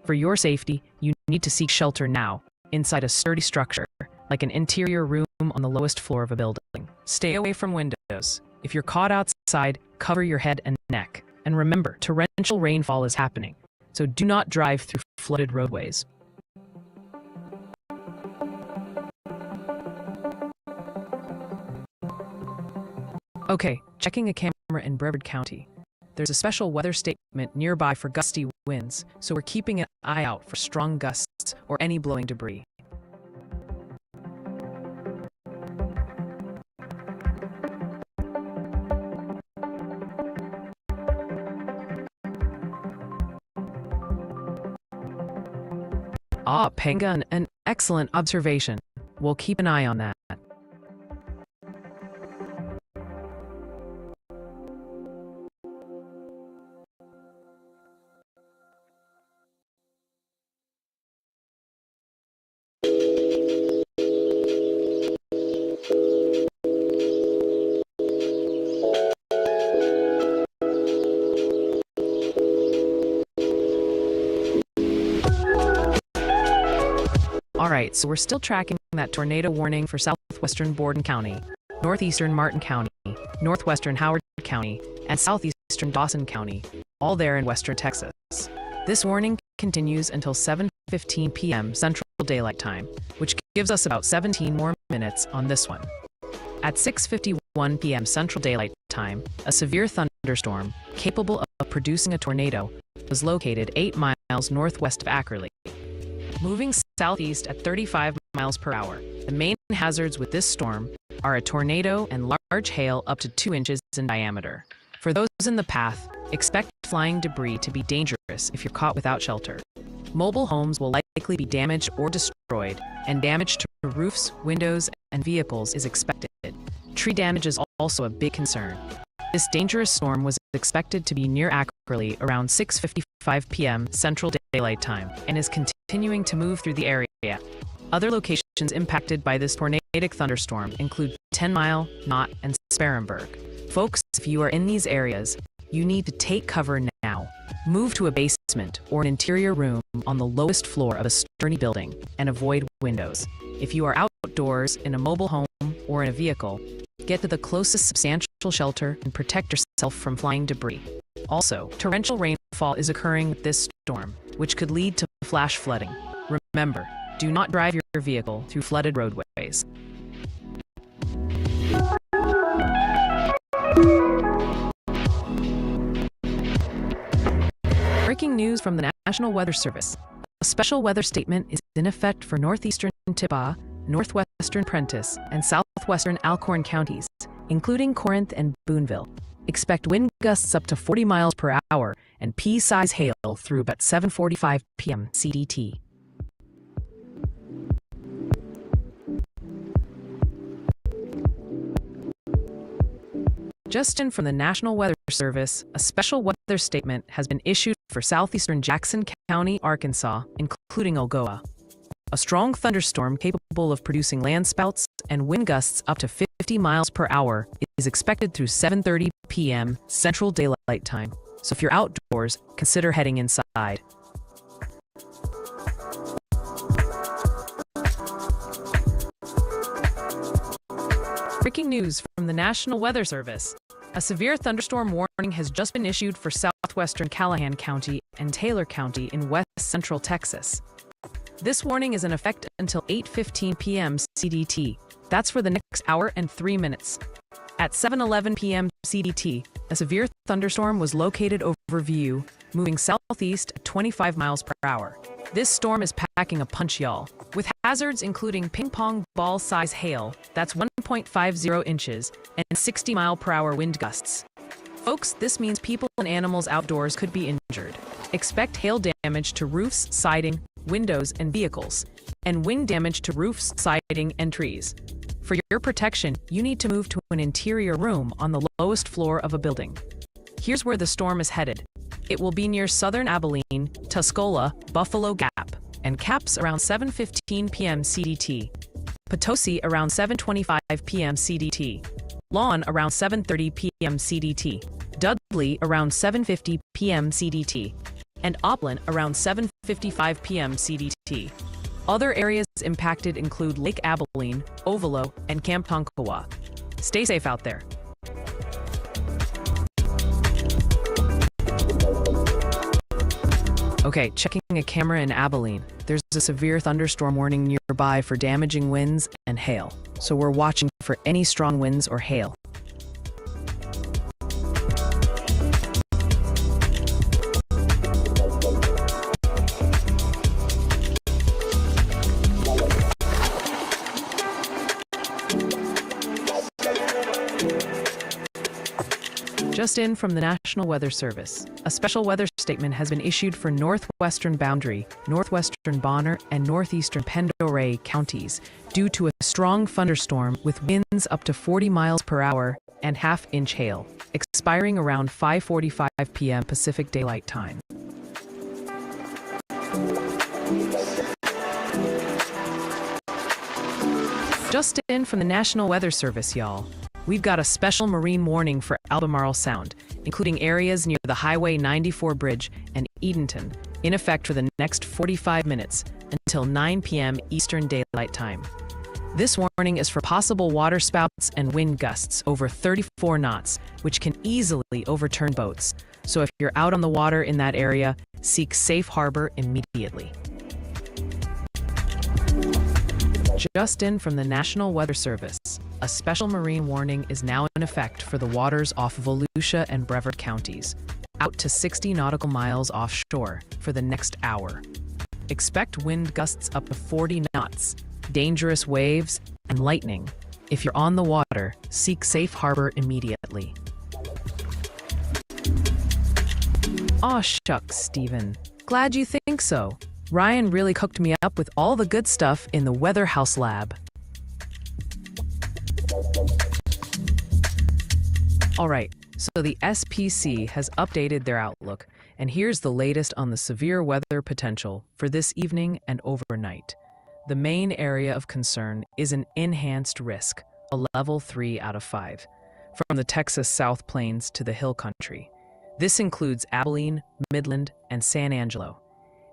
[SPEAKER 2] For your safety, you need to seek shelter now, inside a sturdy structure, like an interior room on the lowest floor of a building. Stay away from windows. If you're caught outside, cover your head and neck. And remember, torrential rainfall is happening. so do not drive through flooded roadways. Okay, checking a camera in Brevard County. There's a special weather statement nearby for gusty winds, so we're keeping an eye out for strong gusts or any blowing debris. Pengun, an excellent observation. We'll keep an eye on that. Alright, so we're still tracking that tornado warning for southwestern Borden County, northeastern Martin County, northwestern Howard County, and southeastern Dawson County, all there in western Texas. This warning continues until 7:15 p.m. Central Daylight Time, which gives us about 17 more minutes on this one. At 6:51 p.m. Central Daylight Time, a severe thunderstorm, capable of producing a tornado, was located 8 miles northwest of Ackerley. Moving southeast at 35 miles per hour, the main hazards with this storm are a tornado and large hail up to 2 inches in diameter. For those in the path, expect flying debris to be dangerous if you're caught without shelter. Mobile homes will likely be damaged or destroyed, and damage to roofs, windows, and vehicles is expected. Tree damage is also a big concern. This dangerous storm was expected to be near Ackerley around 6:55 p.m. Central Daylight Time and is continuing to move through the area. Other locations impacted by this tornadic thunderstorm include 10 Mile, Knott, and Sparrenburg. Folks, if you are in these areas, you need to take cover now. Move to a basement or an interior room on the lowest floor of a sturdy building and avoid windows. If you are outdoors in a mobile home or in a vehicle, get to the closest substantial shelter and protect yourself from flying debris. Also, torrential rainfall is occurring with this storm, which could lead to flash flooding. Remember, do not drive your vehicle through flooded roadways. Breaking news from the National Weather Service. A special weather statement is in effect for northeastern Tippah, northwestern Prentiss, and southwestern Alcorn counties, including Corinth and Boonville. Expect wind gusts up to 40 miles per hour and pea-size hail through about 7:45 p.m. CDT. Just in from the National Weather Service, a special weather statement has been issued for southeastern Jackson County, Arkansas, including Algoa. A strong thunderstorm capable of producing landspouts and wind gusts up to 50 miles per hour is expected through 7:30 p.m. Central Daylight Time. So if you're outdoors, consider heading inside. Breaking news from the National Weather Service. A severe thunderstorm warning has just been issued for southwestern Callahan County and Taylor County in west central Texas. This warning is in effect until 8:15 p.m. CDT. That's for the next hour and 3 minutes. At 7:11 p.m. CDT, a severe thunderstorm was located over View, moving southeast at 25 miles per hour. This storm is packing a punch, y'all, with hazards including ping-pong ball-size hail, that's 1.50 inches, and 60-mile-per-hour wind gusts. Folks, this means people and animals outdoors could be injured. Expect hail damage to roofs, siding, windows, and vehicles, and wind damage to roofs, siding, and trees. For your protection, you need to move to an interior room on the lowest floor of a building. Here's where the storm is headed. It will be near southern Abilene, Tuscola, Buffalo Gap, and caps around 7:15 p.m. CDT. Potosi around 7:25 p.m. CDT. Lawn around 7:30 p.m. CDT. Dudley around 7:50 p.m. CDT. And Oplin around 7:55 p.m. CDT. Other areas impacted include Lake Abilene, Ovalo, and Camp Tonkawa. Stay safe out there. Okay, checking a camera in Abilene. There's a severe thunderstorm warning nearby for damaging winds and hail. So we're watching for any strong winds or hail. Just in from the National Weather Service. A special weather statement has been issued for northwestern Boundary, northwestern Bonner, and northeastern Pend Oreille counties due to a strong thunderstorm with winds up to 40 miles per hour and half-inch hail, expiring around 5:45 p.m. Pacific Daylight Time. Just in from the National Weather Service, y'all. We've got a special marine warning for Albemarle Sound, including areas near the Highway 94 bridge and Edenton, in effect for the next 45 minutes until 9 p.m. Eastern Daylight Time. This warning is for possible waterspouts and wind gusts over 34 knots, which can easily overturn boats. So if you're out on the water in that area, seek safe harbor immediately. Just in from the National Weather Service. A special marine warning is now in effect for the waters off Volusia and Brevard counties, out to 60 nautical miles offshore for the next hour. Expect wind gusts up to 40 knots, dangerous waves, and lightning. If you're on the water, seek safe harbor immediately. Aw shucks, Steven. Glad you think so. Ryan really cooked me up with all the good stuff in the Weather House lab. All right, so the SPC has updated their outlook, and here's the latest on the severe weather potential for this evening and overnight. The main area of concern is an enhanced risk, a level 3 out of 5, from the Texas South Plains to the Hill Country. This includes Abilene, Midland, and San Angelo.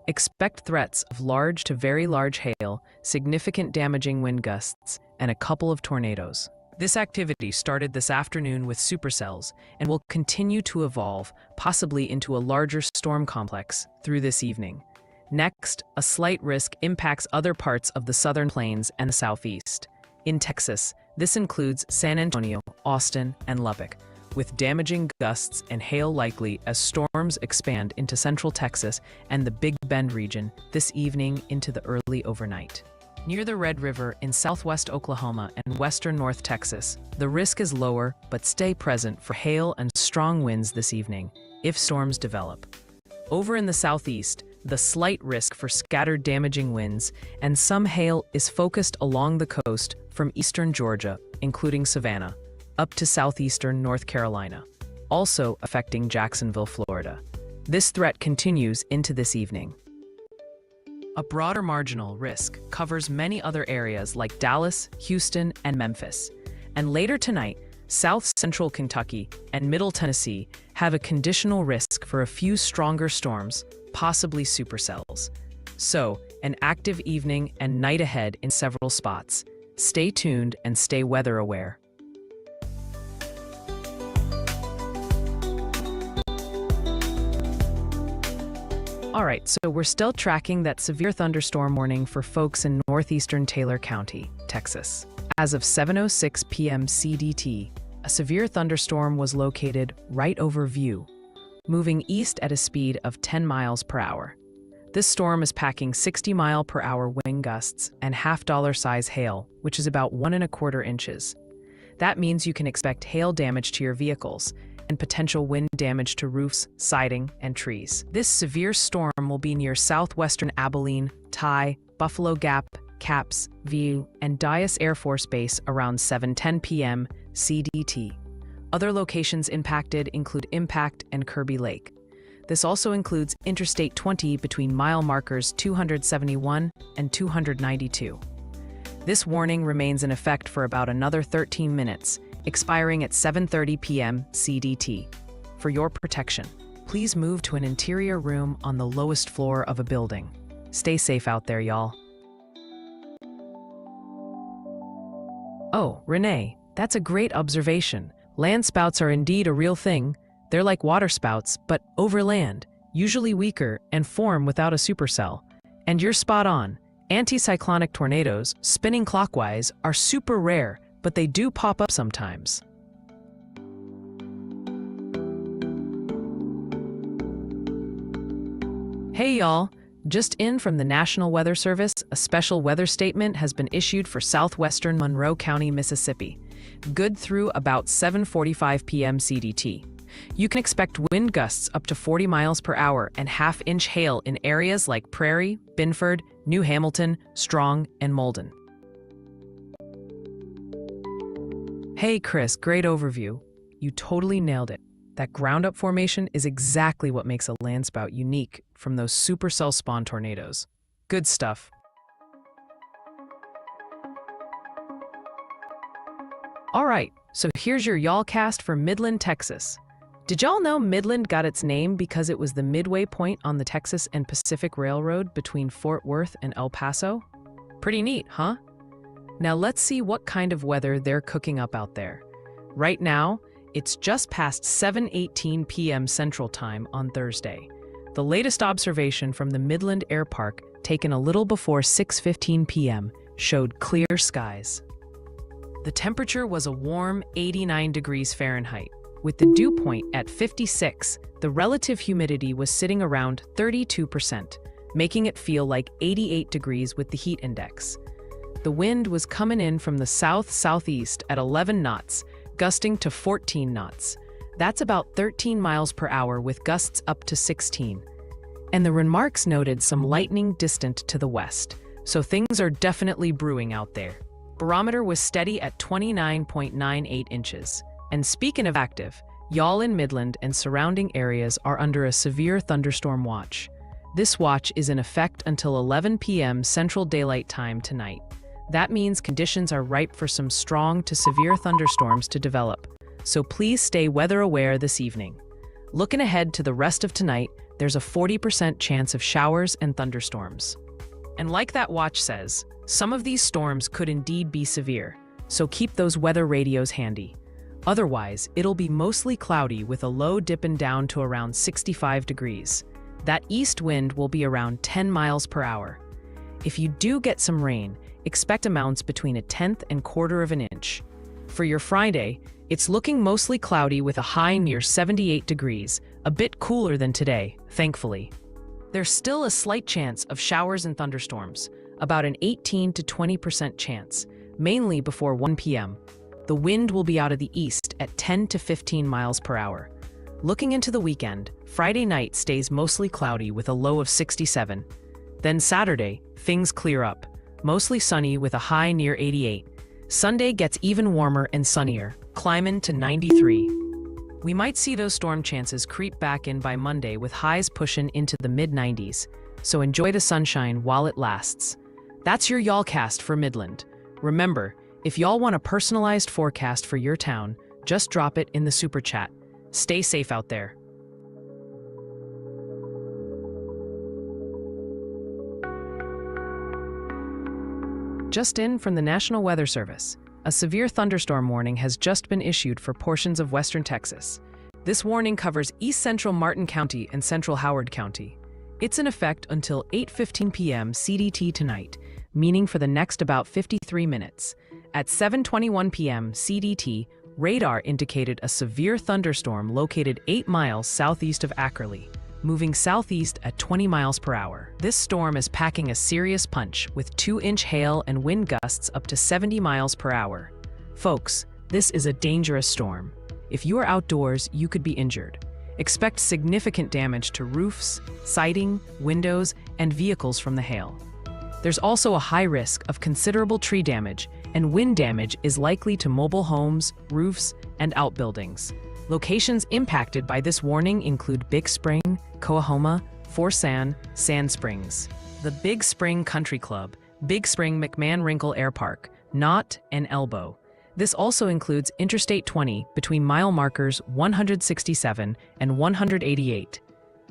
[SPEAKER 2] Expect threats of large to very large hail, significant damaging wind gusts, and a couple of tornadoes. This activity started this afternoon with supercells and will continue to evolve, possibly into a larger storm complex, through this evening. Next, a slight risk impacts other parts of the southern plains and the southeast. In Texas, this includes San Antonio, Austin, and Lubbock, with damaging gusts and hail likely as storms expand into central Texas and the Big Bend region this evening into the early overnight. Near the Red River in southwest Oklahoma and western North Texas, the risk is lower, but stay present for hail and strong winds this evening, if storms develop. Over in the southeast, the slight risk for scattered damaging winds and some hail is focused along the coast from eastern Georgia, including Savannah, up to southeastern North Carolina, also affecting Jacksonville, Florida. This threat continues into this evening. A broader marginal risk covers many other areas like Dallas, Houston, and Memphis. And later tonight, South Central Kentucky and Middle Tennessee have a conditional risk for a few stronger storms, possibly supercells. So, an active evening and night ahead in several spots. Stay tuned and stay weather aware. All right, so we're still tracking that severe thunderstorm warning for folks in northeastern Taylor County, Texas. As of 7:06 p.m. CDT, a severe thunderstorm was located right over View, moving east at a speed of 10 miles per hour. This storm is packing 60-mile-per-hour wind gusts and half-dollar-size hail, which is about 1¼ inches. That means you can expect hail damage to your vehicles and potential wind damage to roofs, siding, and trees. This severe storm will be near southwestern Abilene, Ty, Buffalo Gap, Capps, View, and Dyess Air Force Base around 7:10 p.m. CDT. Other locations impacted include Impact and Kirby Lake. This also includes Interstate 20 between mile markers 271 and 292. This warning remains in effect for about another 13 minutes, expiring at 7:30 p.m. CDT. For your protection, please move to an interior room on the lowest floor of a building. Stay safe out there, y'all. Oh, Renee, that's a great observation. Land spouts are indeed a real thing. They're like water spouts, but over land. usually weaker and form without a supercell. And you're spot on. Anticyclonic tornadoes, spinning clockwise, are super rare, but they do pop up sometimes. Hey y'all, just in from the National Weather Service, a special weather statement has been issued for southwestern Monroe County, Mississippi. Good through about 7:45 p.m. CDT. You can expect wind gusts up to 40 miles per hour and half-inch hail in areas like Prairie, Binford, New Hamilton, Strong, and Malden. Hey Chris, great overview. You totally nailed it. That ground-up formation is exactly what makes a landspout unique from those supercell spawn tornadoes. Good stuff. All right, so here's your y'all cast for Midland, Texas. Did y'all know Midland got its name because it was the midway point on the Texas and Pacific Railroad between Fort Worth and El Paso? Pretty neat, huh? Now let's see what kind of weather they're cooking up out there. Right now, it's just past 7:18 p.m. Central Time on Thursday. The latest observation from the Midland Air Park, taken a little before 6:15 p.m., showed clear skies. The temperature was a warm 89 degrees Fahrenheit. With the dew point at 56, the relative humidity was sitting around 32%, making it feel like 88 degrees with the heat index. The wind was coming in from the south-southeast at 11 knots, gusting to 14 knots. That's about 13 miles per hour with gusts up to 16. And the remarks noted some lightning distant to the west, so things are definitely brewing out there. Barometer was steady at 29.98 inches. And speaking of active, y'all in Midland and surrounding areas are under a severe thunderstorm watch. This watch is in effect until 11 p.m. Central Daylight Time tonight. That means conditions are ripe for some strong to severe thunderstorms to develop, so please stay weather aware this evening. Looking ahead to the rest of tonight, there's a 40% chance of showers and thunderstorms. And like that watch says, some of these storms could indeed be severe, so keep those weather radios handy. Otherwise, it'll be mostly cloudy with a low dipping down to around 65 degrees. That east wind will be around 10 miles per hour. If you do get some rain, expect amounts between 1/10 and 1/4 of an inch. For your Friday, it's looking mostly cloudy with a high near 78 degrees, a bit cooler than today, thankfully. There's still a slight chance of showers and thunderstorms, about an 18 to 20% chance, mainly before 1 p.m. The wind will be out of the east at 10 to 15 miles per hour. Looking into the weekend, Friday night stays mostly cloudy with a low of 67. Then Saturday, things clear up, mostly sunny with a high near 88. Sunday gets even warmer and sunnier, climbing to 93. We might see those storm chances creep back in by Monday with highs pushing into the mid-90s, so enjoy the sunshine while it lasts. That's your y'all cast for Midland. Remember, if y'all want a personalized forecast for your town, just drop it in the super chat. Stay safe out there. Just in from the National Weather Service, a severe thunderstorm warning has just been issued for portions of western Texas. This warning covers east central Martin County and central Howard County. It's in effect until 8:15 p.m. CDT tonight, meaning for the next about 53 minutes. At 7:21 p.m. CDT, radar indicated a severe thunderstorm located 8 miles southeast of Ackerley, moving southeast at 20 miles per hour. This storm is packing a serious punch with 2-inch hail and wind gusts up to 70 miles per hour. Folks, this is a dangerous storm. If you are outdoors, you could be injured. Expect significant damage to roofs, siding, windows, and vehicles from the hail. There's also a high risk of considerable tree damage, and wind damage is likely to mobile homes, roofs, and outbuildings. Locations impacted by this warning include Big Spring, Coahoma, Forsan, Sand Springs, the Big Spring Country Club, Big Spring McMahon Wrinkle Air Park, Knott, and Elbow. This also includes Interstate 20 between mile markers 167 and 188.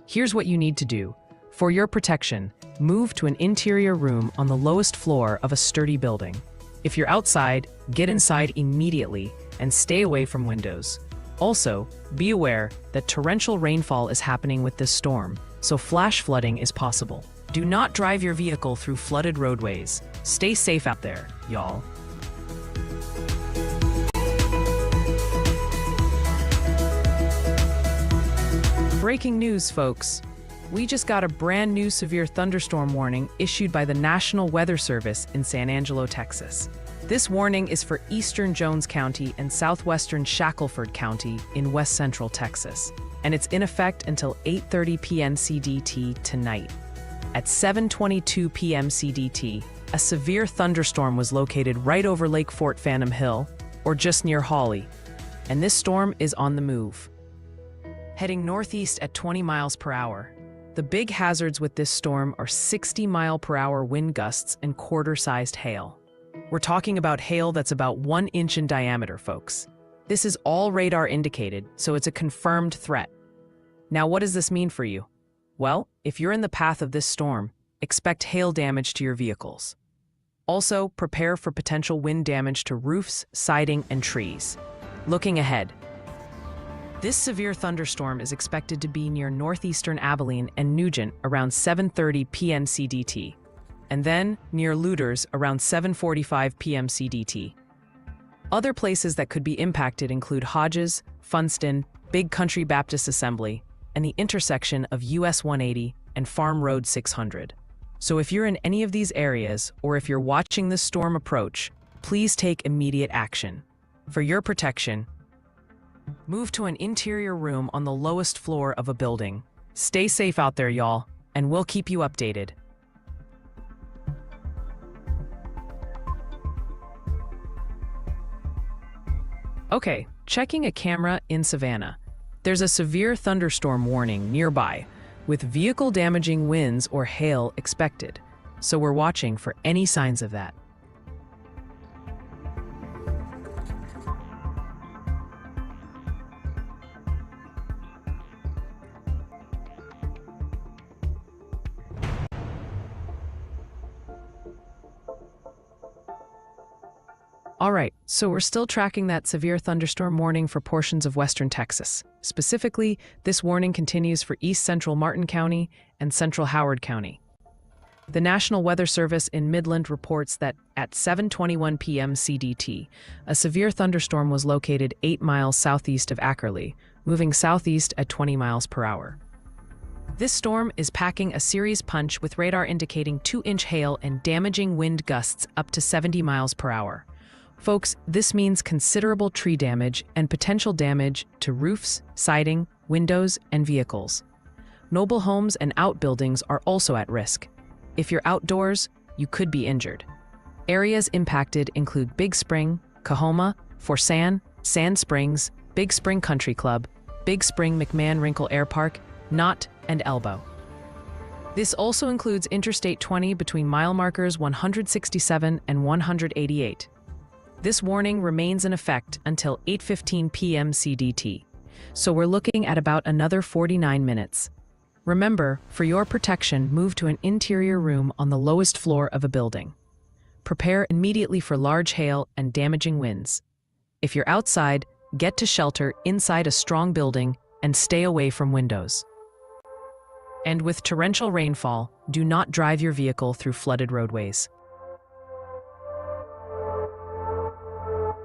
[SPEAKER 2] Here's what you need to do. For your protection, move to an interior room on the lowest floor of a sturdy building. If you're outside, get inside immediately and stay away from windows. Also, be aware that torrential rainfall is happening with this storm, so flash flooding is possible. Do not drive your vehicle through flooded roadways. Stay safe out there, y'all. Breaking news, folks. We just got a brand new severe thunderstorm warning issued by the National Weather Service in San Angelo, Texas. This warning is for eastern Jones County and southwestern Shackelford County in west central Texas, and it's in effect until 8:30 p.m. CDT tonight. At 7:22 p.m. CDT, a severe thunderstorm was located right over Lake Fort Phantom Hill, or just near Hawley, and this storm is on the move. Heading northeast at 20 miles per hour. The big hazards with this storm are 60-mile-per-hour wind gusts and quarter-sized hail. We're talking about hail that's about 1 inch in diameter, folks. This is all radar indicated, so it's a confirmed threat. Now, what does this mean for you? Well, if you're in the path of this storm, expect hail damage to your vehicles. Also, prepare for potential wind damage to roofs, siding, and trees. Looking ahead. This severe thunderstorm is expected to be near northeastern Abilene and Nugent around 7:30 p.m. CDT, and then near Luders around 7:45 p.m. CDT. Other places that could be impacted include Hodges, Funston, Big Country Baptist Assembly, and the intersection of US 180 and Farm Road 600. So if you're in any of these areas, or if you're watching this storm approach, please take immediate action. For your protection, move to an interior room on the lowest floor of a building. Stay safe out there, y'all, and we'll keep you updated. Okay, checking a camera in Savannah. There's a severe thunderstorm warning nearby, with vehicle-damaging winds or hail expected, so we're watching for any signs of that. All right, so we're still tracking that severe thunderstorm warning for portions of western Texas. Specifically, this warning continues for east central Martin County and central Howard County. The National Weather Service in Midland reports that at 7:21 p.m. CDT, a severe thunderstorm was located 8 miles southeast of Ackerley, moving southeast at 20 miles per hour. This storm is packing a series punch with radar indicating 2-inch hail and damaging wind gusts up to 70 miles per hour. Folks, this means considerable tree damage and potential damage to roofs, siding, windows, and vehicles. Noble homes and outbuildings are also at risk. If you're outdoors, you could be injured. Areas impacted include Big Spring, Coahoma, Forsan, Sand Springs, Big Spring Country Club, Big Spring McMahon Wrinkle Air Park, Knott, and Elbow. This also includes Interstate 20 between mile markers 167 and 188. This warning remains in effect until 8:15 p.m. CDT, so we're looking at about another 49 minutes. Remember, for your protection, move to an interior room on the lowest floor of a building. Prepare immediately for large hail and damaging winds. If you're outside, get to shelter inside a strong building and stay away from windows. And with torrential rainfall, do not drive your vehicle through flooded roadways.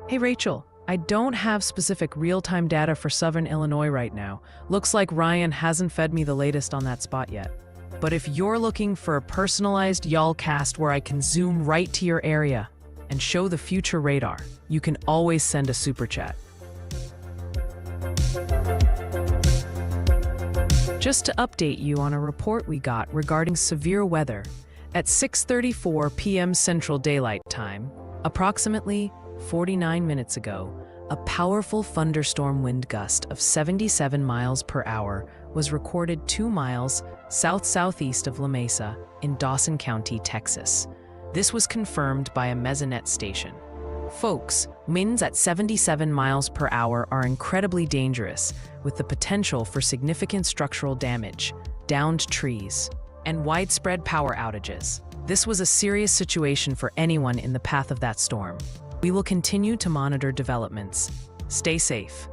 [SPEAKER 2] Hey Rachel, I don't have specific real-time data for Southern Illinois right now. Looks like Ryan hasn't fed me the latest on that spot yet. But if you're looking for a personalized YALLcast where I can zoom right to your area and show the future radar, you can always send a super chat. Just to update you on a report we got regarding severe weather, at 6:34 p.m. Central Daylight Time, approximately 49 minutes ago, a powerful thunderstorm wind gust of 77 miles per hour was recorded 2 miles south-southeast of La Mesa in Dawson County, Texas. This was confirmed by a mesonet station. Folks, winds at 77 miles per hour are incredibly dangerous, with the potential for significant structural damage, downed trees, and widespread power outages. This was a serious situation for anyone in the path of that storm. We will continue to monitor developments. Stay safe.